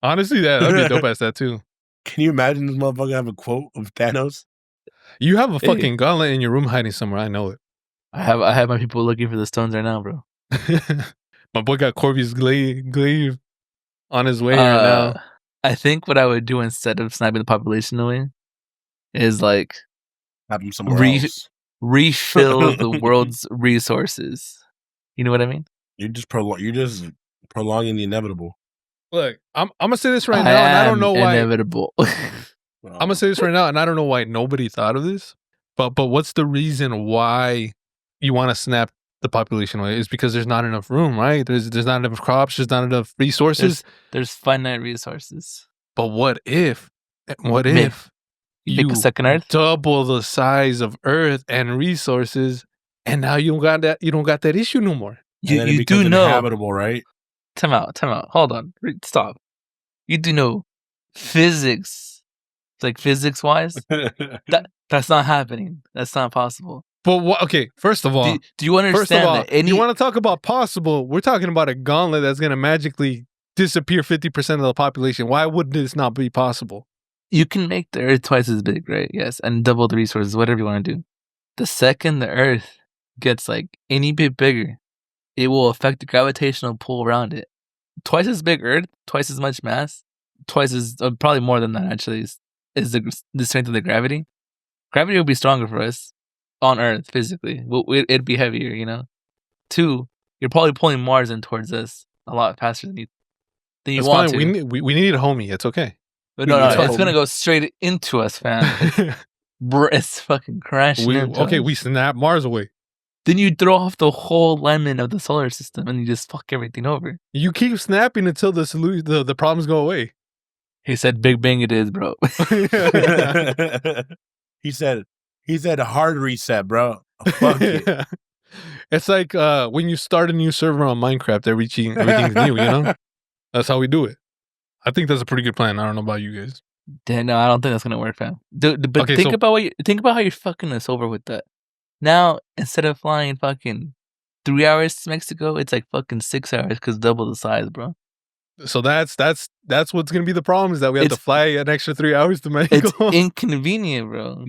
Honestly, that'd be a dope ass tattoo. Can you imagine this motherfucker have a quote of Thanos? You have a fucking gauntlet in your room hiding somewhere. I know it. I have my people looking for the stones right now, bro. My boy got Corby's glaive on his way right now. I think what I would do instead of sniping the population away is like have him somewhere else. Refill the world's resources. You know what I mean? You're just prolonging the inevitable. Look, I'm gonna say this right now, and I don't know why. Inevitable. I'm gonna say this right now, and I don't know why nobody thought of this. But what's the reason why you want to snap the population away? It's because there's not enough room, right? There's not enough crops. There's not enough resources. There's finite resources. But what if you make a second Earth, double the size of Earth and resources, and now you don't got that issue no more? You do know habitable, right? Time out. Hold on. Stop. You do know physics, like physics wise, that's not happening. That's not possible. But what? Okay, first of all, do you understand that you want to talk about possible? We're talking about a gauntlet that's going to magically disappear 50% of the population. Why would this not be possible? You can make the Earth twice as big, right? Yes, and double the resources, whatever you want to do. The second the Earth gets like any bit bigger, it will affect the gravitational pull around it. Twice as big Earth, twice as much mass, twice as probably more than that actually is the strength of the gravity. Gravity will be stronger for us on Earth physically. It'd be heavier, you know. 2, you're probably pulling Mars in towards us a lot faster than you want fine. To. We need a homie. It's okay. But no, it's gonna go straight into us, fam. It's fucking crashing. We snap Mars away. Then you throw off the whole alignment of the solar system and you just fuck everything over. You keep snapping until the problems go away. He said, "Big Bang, it is, bro." He said, "Hard reset, bro." Fuck it. It's like when you start a new server on Minecraft, everything's new. You know, that's how we do it. I think that's a pretty good plan. I don't know about you guys. No, I don't think that's gonna work, fam. But think about how you're fucking us over with that. Now, instead of flying fucking 3 hours to Mexico, it's like fucking 6 hours because double the size, bro. So that's what's gonna be the problem is that we have to fly an extra 3 hours to Mexico. It's inconvenient, bro.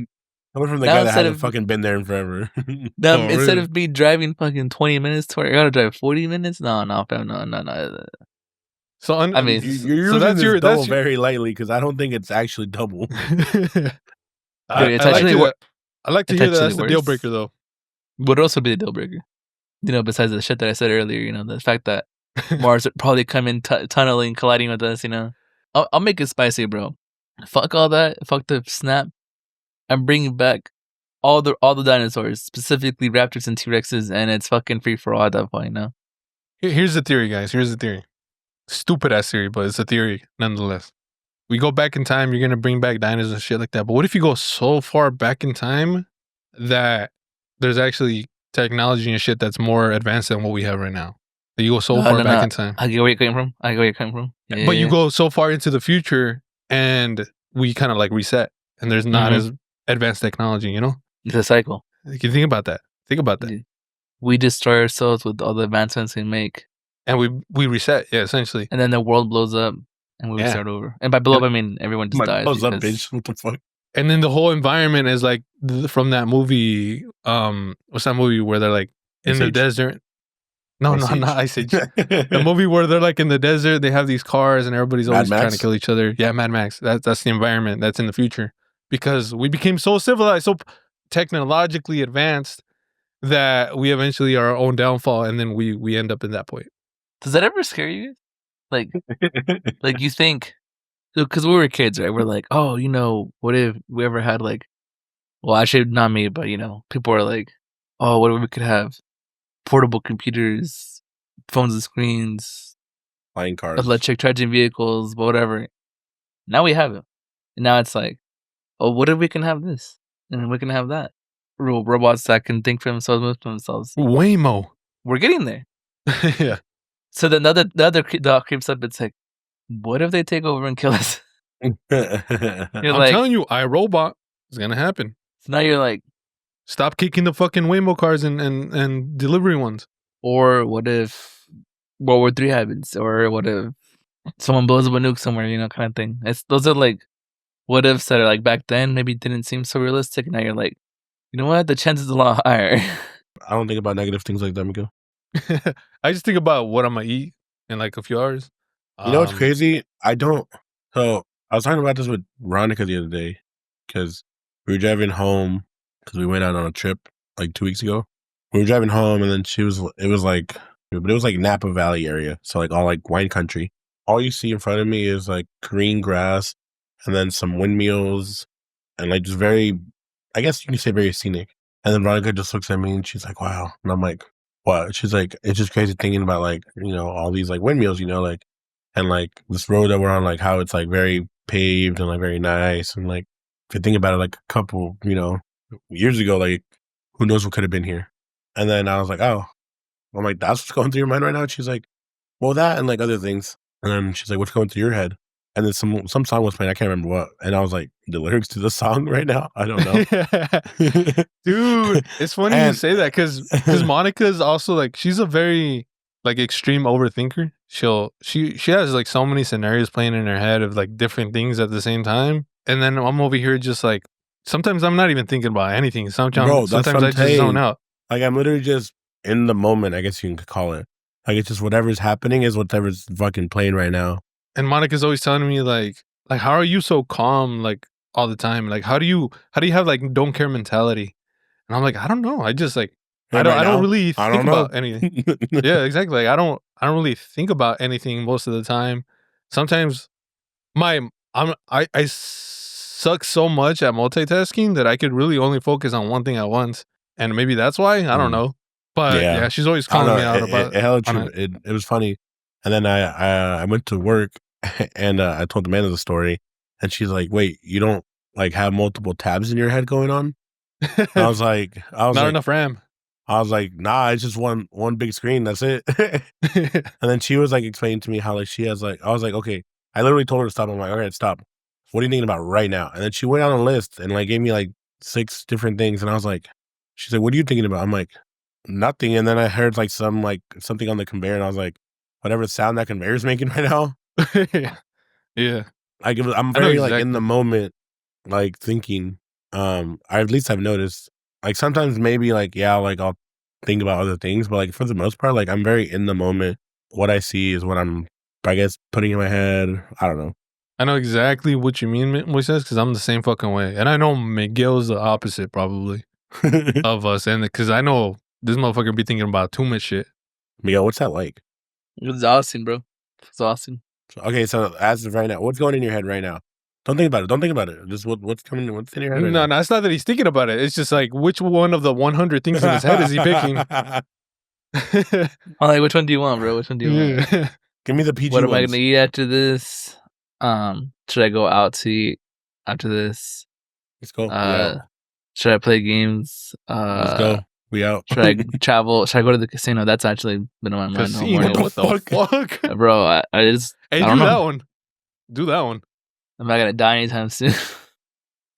Coming from the guy that hasn't fucking been there in forever. Instead of me driving fucking 20 minutes to where I gotta drive 40 minutes? No, fam, no. So I mean, you're using this double very lightly because I don't think it's actually double. I like to hear that's the deal breaker, though. Would also be the deal breaker. You know, besides the shit that I said earlier, you know, the fact that Mars would probably come in tunneling, colliding with us, you know. I'll make it spicy, bro. Fuck all that. Fuck the snap. I'm bringing back all the dinosaurs, specifically raptors and T-Rexes, and it's fucking free for all at that point, you know. Here's the theory, guys. Here's the theory. Stupid ass theory, but it's a theory nonetheless. We go back in time, you're gonna bring back dinosaurs and shit like that. But what if you go so far back in time that there's actually technology and shit that's more advanced than what we have right now? That you go so far back in time. I get where you're coming from. Yeah, but you go so far into the future and we kind of like reset and there's not as advanced technology, you know? It's a cycle. You can think about that. We destroy ourselves with all the advancements we make. And we reset, yeah, essentially. And then the world blows up and we start over. And by blow up, I mean everyone just dies. Blows up, bitch. What the fuck? And then the whole environment is like from that movie. What's that movie where they're like in the desert? No, not Ice Age. The movie where they're like in the desert, they have these cars and everybody's always trying to kill each other. Yeah, Mad Max. That's the environment that's in the future. Because we became so civilized, so technologically advanced that we eventually are our own downfall and then we end up in that point. Does that ever scare you? Like you think, because we were kids, right? We're like, oh, you know, what if we ever had like, well, actually not me, but you know, people are like, oh, what if we could have portable computers, phones and screens, flying cars, electric charging vehicles, whatever. Now we have it. And now it's like, oh, what if we can have this? And we can have that. Robots that can think for themselves, move for themselves. Waymo. We're getting there. Yeah. So then the other dog creeps up. It's like, what if they take over and kill us? I'm telling you, iRobot is gonna happen. So now you're like, stop kicking the fucking Waymo cars and delivery ones. Or what if World War III happens? Or what if someone blows up a nuke somewhere? Kind of thing. Those are like what ifs that are like back then maybe didn't seem so realistic. Now you're like, you know what? The chance is a lot higher. I don't think about negative things like that, Miguel. I just think about what I'm gonna eat in like a few hours. You know what's crazy? I don't. So I was talking about this with Veronica the other day because we were driving home because we went out on a trip like 2 weeks ago. We were driving home and then it was like Napa Valley area. So like all like wine country. All you see in front of me is like green grass and then some windmills and like just very, I guess you can say very scenic. And then Veronica just looks at me and she's like, wow. And I'm like, what? She's like, it's just crazy thinking about like, all these like windmills, like, and like this road that we're on, like how it's like very paved and like very nice. And like, if you think about it, like a couple, years ago, like who knows what could have been here. And then I was like, oh, I'm like, that's what's going through your mind right now. And she's like, well, that and like other things. And then she's like, what's going through your head? And then some song was playing. I can't remember what. And I was like, the lyrics to the song right now? I don't know. Dude, it's funny you say that because Monica is also like, she's a very like extreme overthinker. She has like so many scenarios playing in her head of like different things at the same time. And then I'm over here just like, sometimes I'm not even thinking about anything. Sometimes I just zone out. Like I'm literally just in the moment, I guess you can call it. Like it's just whatever's happening is whatever's fucking playing right now. And Monica's always telling me like how are you so calm like all the time? Like how do you have like don't care mentality? And I'm like, I don't know. I just like I don't really think about anything. Yeah, exactly. Like I don't really think about anything most of the time. Sometimes I suck so much at multitasking that I could really only focus on one thing at once. And maybe that's why. I don't know. But yeah, she's always calling me out about it. It was funny. And then I went to work and I told the man the story. And she's like, wait, you don't like have multiple tabs in your head going on? And I was like, not enough RAM. I was like, nah, it's just one big screen. That's it. And then she was like explaining to me how like she has like, I was like, okay. I literally told her to stop. I'm like, all right, stop. What are you thinking about right now? And then she went on a list and like gave me like 6 different things. And I was like, she's like, what are you thinking about? I'm like, nothing. And then I heard like something on the conveyor. And I was like, whatever sound that conveyor's making right now. Yeah. I'm very like in the moment, like thinking, at least I've noticed like sometimes maybe like, yeah, like I'll think about other things, but like for the most part, like I'm very in the moment. What I see is what I'm, I guess, putting in my head. I don't know. I know exactly what you mean, Moises, because I'm the same fucking way. And I know Miguel's the opposite probably of us. And because I know this motherfucker be thinking about too much shit. Miguel, what's that like? It's awesome, bro. It's awesome. Okay, so as of right now, what's going in your head right now? Don't think about it. Don't think about it. Just what's in your head right now? No, it's not that he's thinking about it. It's just like, which one of the 100 things in his head is he picking? I'm like, which one do you want, bro? Which one do you want? Give me the PG What ones. am I going to eat after this? Should I go out to eat after this? Let's go. Should I play games? Let's go. We out. Should I travel? Should I go to the casino? That's actually been on my mind. Casino? What the fuck? Bro, I just... Hey, I do that one. Do that one. I'm not going to die anytime soon.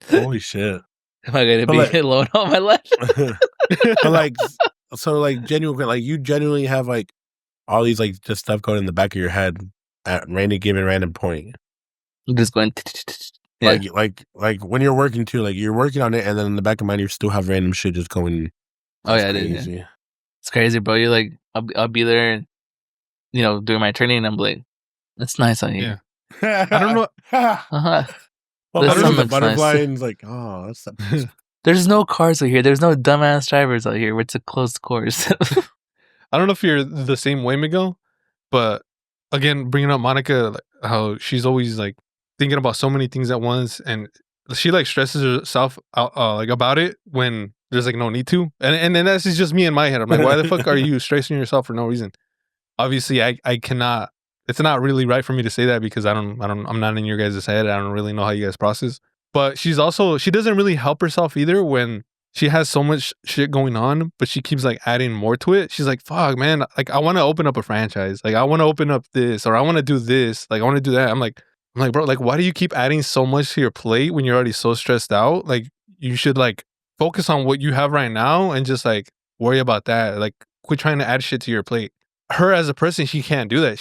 Holy shit. Am I going to be alone on my life? But like, so like genuinely, like you genuinely have like all these like just stuff going in the back of your head at random point. I'm just going. Like when you're working too, like you're working on it, and then in the back of mind you still have random shit just going. Oh yeah, dude. Yeah. It's crazy, bro. You're like, I'll be there, doing my training, and I'm like, it's nice out here. Yeah. I don't know. Well, the butterfly nice. And like, oh, that's the There's no cars out here. There's no dumbass drivers out here. It's a closed course. I don't know if you're the same way, Miguel, but again, bringing up Monica, like, how she's always like thinking about so many things at once, and she like stresses herself out like about it when there's like no need to, and then that's just me in my head. I'm like, why the fuck are you stressing yourself for no reason? Obviously, I cannot it's not really right for me to say that because I'm not in your guys' head. I don't really know how you guys process. But she doesn't really help herself either when she has so much shit going on, but she keeps like adding more to it. She's like, fuck, man, like I want to open up a franchise. Like I want to open up this, or I want to do this. Like I want to do that. I'm like, bro, like why do you keep adding so much to your plate when you're already so stressed out? Like you should like focus on what you have right now and just like worry about that. Like quit trying to add shit to your plate. Her as a person, she can't do that.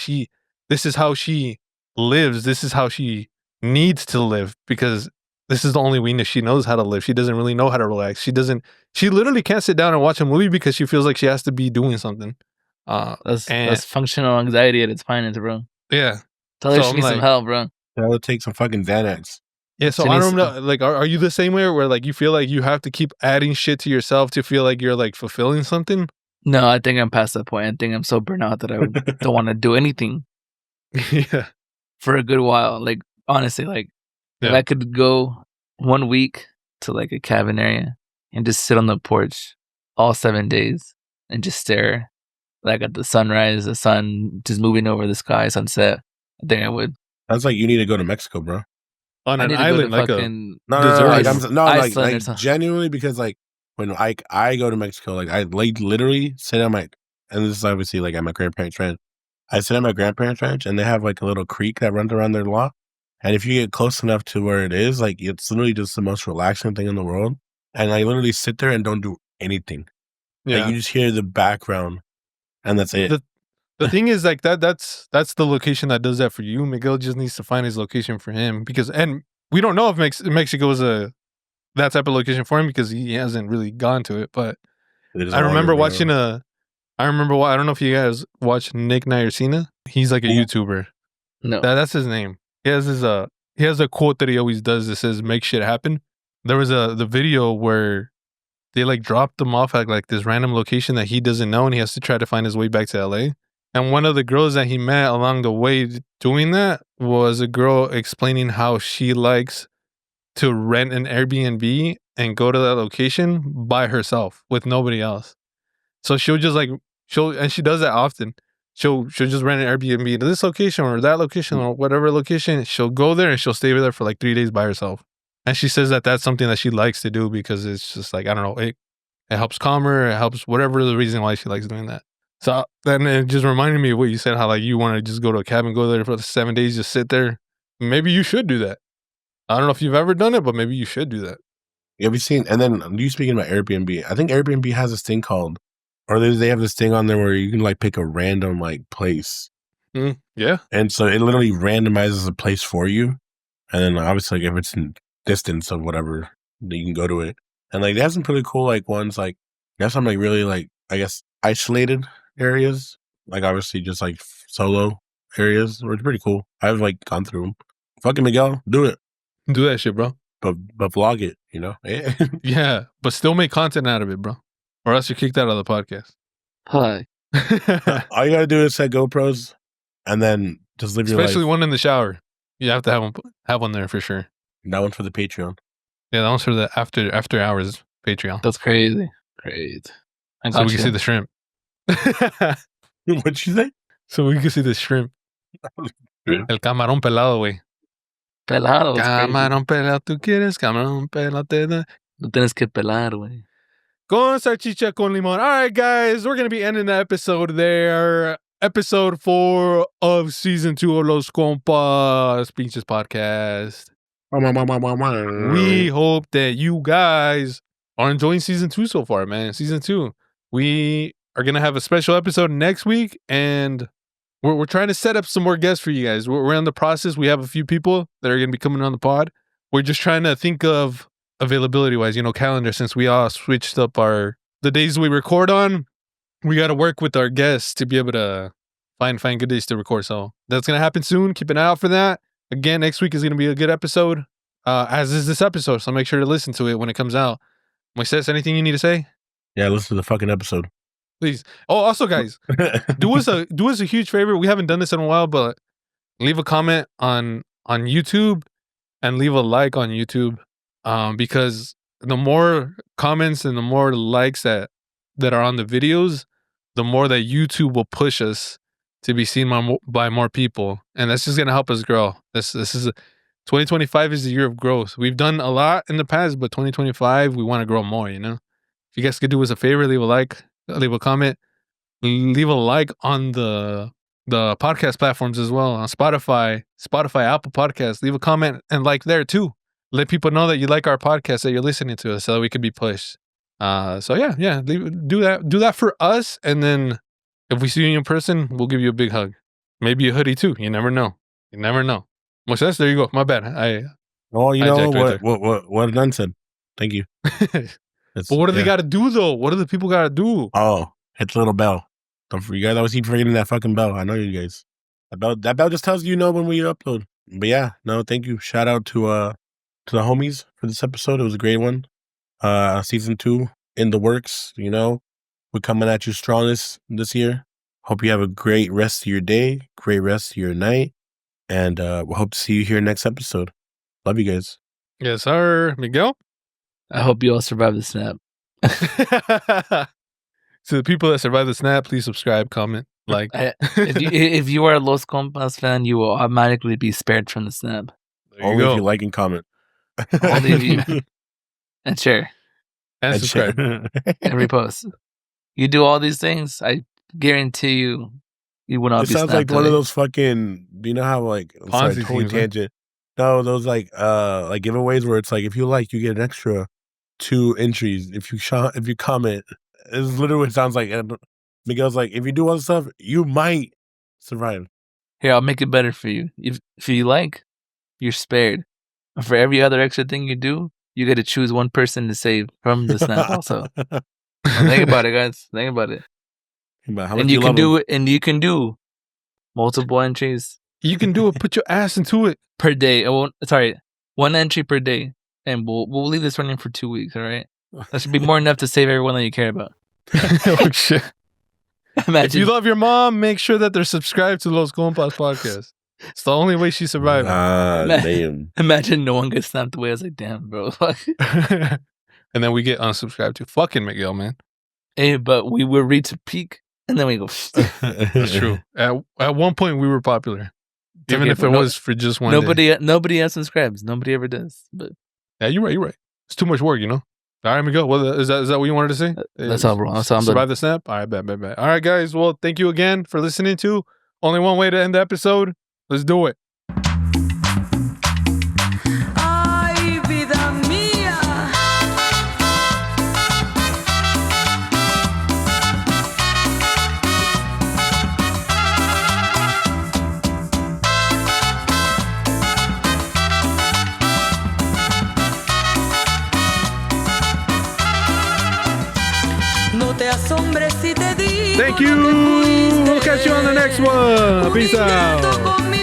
This is how she lives. This is how she needs to live because this is the only way that she knows how to live. She doesn't really know how to relax. She literally can't sit down and watch a movie because she feels like she has to be doing something. That's functional anxiety at its finest, bro. Yeah. Tell her she needs some help, bro. That would take some fucking Xanax. Yeah, so I don't know. Like, are you the same way where like you feel like you have to keep adding shit to yourself to feel like you're like fulfilling something? No, I think I'm past that point. I think I'm so burnt out that I don't want to do anything. Yeah. For a good while. Like, honestly, like, if I could go 1 week to like a cabin area and just sit on the porch all 7 days and just stare like at the sunrise, the sun just moving over the sky, sunset, I think I would. That's like you need to go to Mexico, bro. On an island, like like genuinely, because like when I go to Mexico, like I literally sit on and this is obviously like at my grandparents' ranch. I sit at my grandparents' ranch and they have like a little creek that runs around their lot. And if you get close enough to where it is, like it's literally just the most relaxing thing in the world. And I literally sit there and don't do anything. Yeah. Like you just hear the background and that's it. The thing is like that's the location that does that for you. Miguel just needs to find his location for him and we don't know if Mexico is that type of location for him because he hasn't really gone to it. But I remember watching I don't know if you guys watch Nick Nayarcina. He's like a YouTuber. No. That's his name. He has a quote that he always does that says "make shit happen." There was the video where they like dropped him off at like this random location that he doesn't know, and he has to try to find his way back to LA. And one of the girls that he met along the way doing that was a girl explaining how she likes to rent an Airbnb and go to that location by herself with nobody else. So she'll just like and she does that often. She'll just rent an Airbnb to this location or that location or whatever location. She'll go there and she'll stay there for like 3 days by herself. And she says that that's something that she likes to do because it's just like, I don't know, it helps calm her. It helps whatever the reason why she likes doing that. So then it just reminded me of what you said, how like you want to just go to a cabin, go there for the 7 days, just sit there. Maybe you should do that. I don't know if you've ever done it, but maybe you should do that. Have you seen, and then you speaking about Airbnb, I think Airbnb has this thing called, or they have this thing on there where you can like pick a random like place. Yeah. And so it literally randomizes a place for you. And then obviously like if it's in distance of whatever, then you can go to it. And like they have some pretty cool like ones, like they have some like really like, I guess, isolated areas. Like obviously just like solo areas, which are pretty cool. I've like gone through them. Fucking Miguel, do it. Do that shit, bro. But vlog it, you know? Yeah, but still make content out of it, bro. Or else you're kicked out of the podcast. Hi. All you gotta do is set GoPros and then just live your life. Especially one in the shower. You have to have one there for sure. That one's for the Patreon. Yeah, that one's for the after hours Patreon. That's crazy. Great. So we can see the shrimp. What'd you say? So we can see the shrimp. El camarón pelado, güey. Pelado. Camarón pelado, ¿tú quieres? Camarón pelado, te da. Lo tienes que pelar, güey. Con salchicha con limón. All right, guys, we're going to be ending the episode there. Episode 4 of season 2 of Los Compas Podcast. We hope that you guys are enjoying season 2 so far, man. Season 2. We are going to have a special episode next week, and we're trying to set up some more guests for you guys. We're in the process. We have a few people that are going to be coming on the pod. We're just trying to think of availability-wise, calendar, since we all switched up the days we record on. We got to work with our guests to be able to find good days to record. So that's going to happen soon. Keep an eye out for that. Again, next week is going to be a good episode, as is this episode. So make sure to listen to it when it comes out. Moises, anything you need to say? Yeah, listen to the fucking episode. Please. Oh, also, guys, do us a huge favor. We haven't done this in a while, but leave a comment on YouTube and leave a like on YouTube, because the more comments and the more likes that are on the videos, the more that YouTube will push us to be seen by more people, and that's just gonna help us grow. This is 2025 is the year of growth. We've done a lot in the past, but 2025 we want to grow more. If you guys could do us a favor, leave a like, leave a comment, leave a like on the podcast platforms as well, on Spotify, Apple Podcasts. Leave a comment and like there too. Let people know that you like our podcast, that you're listening to us, so that we could be pushed. So yeah, do that for us, and then if we see you in person, we'll give you a big hug, maybe a hoodie too. You never know. Much less. There you go. My bad. What Dunn said. Thank you. But what do they got to do though? What do the people got to do? Oh, hit the little bell. Don't forget, you guys always keep forgetting that fucking bell. I know you guys. That bell just tells you when we upload. But yeah, no, thank you. Shout out to the homies for this episode. It was a great one. Season 2 in the works. We're coming at you strongest this year. Hope you have a great rest of your day, great rest of your night, and we'll hope to see you here next episode. Love you guys. Yes, sir. Miguel? I hope you all survive the snap. To the people that survive the snap, please subscribe, comment, like. If you are a Los Compas fan, you will automatically be spared from the snap. Only if you like and comment. Only if you and share and subscribe and repost. You do all these things, I guarantee you will not be snapped. It sounds like one of those fucking. Do you know how Ponzi totally tangent? No, those like giveaways where it's like if you like, you get an extra 2 entries. If you comment. It's literally what it sounds like. And Miguel's like, if you do all this stuff, you might survive. Here, I'll make it better for you. If you like, you're spared. For every other extra thing you do, you get to choose one person to save from the snap also. Think about it, guys. Think about it. And you can do multiple entries. You can do it. Put your ass into it. Per day. 1 entry per day. And we'll leave this running for 2 weeks, all right? That should be more enough to save everyone that you care about. Oh, shit. Imagine. If you love your mom, make sure that they're subscribed to Los Compas Podcast. It's the only way she survived. Damn. Imagine no one gets snapped away. I was like, damn, bro. And then we get unsubscribed to fucking Miguel, man. Hey, but we will reach a peak, and then we go. That's true. At one point, we were popular. Even if it was for just one day. Nobody unsubscribes. Nobody ever does. But yeah, you're right. It's too much work, All right, Miguel. Well, is that what you wanted to say? That's all, bro. Survive the snap? All right, bet. All right, guys. Well, thank you again for listening to Only One Way to End the Episode. Let's do it. Ay, vida mía. No te asombres si te digo. Thank you. We'll catch you on the next one. Peace out.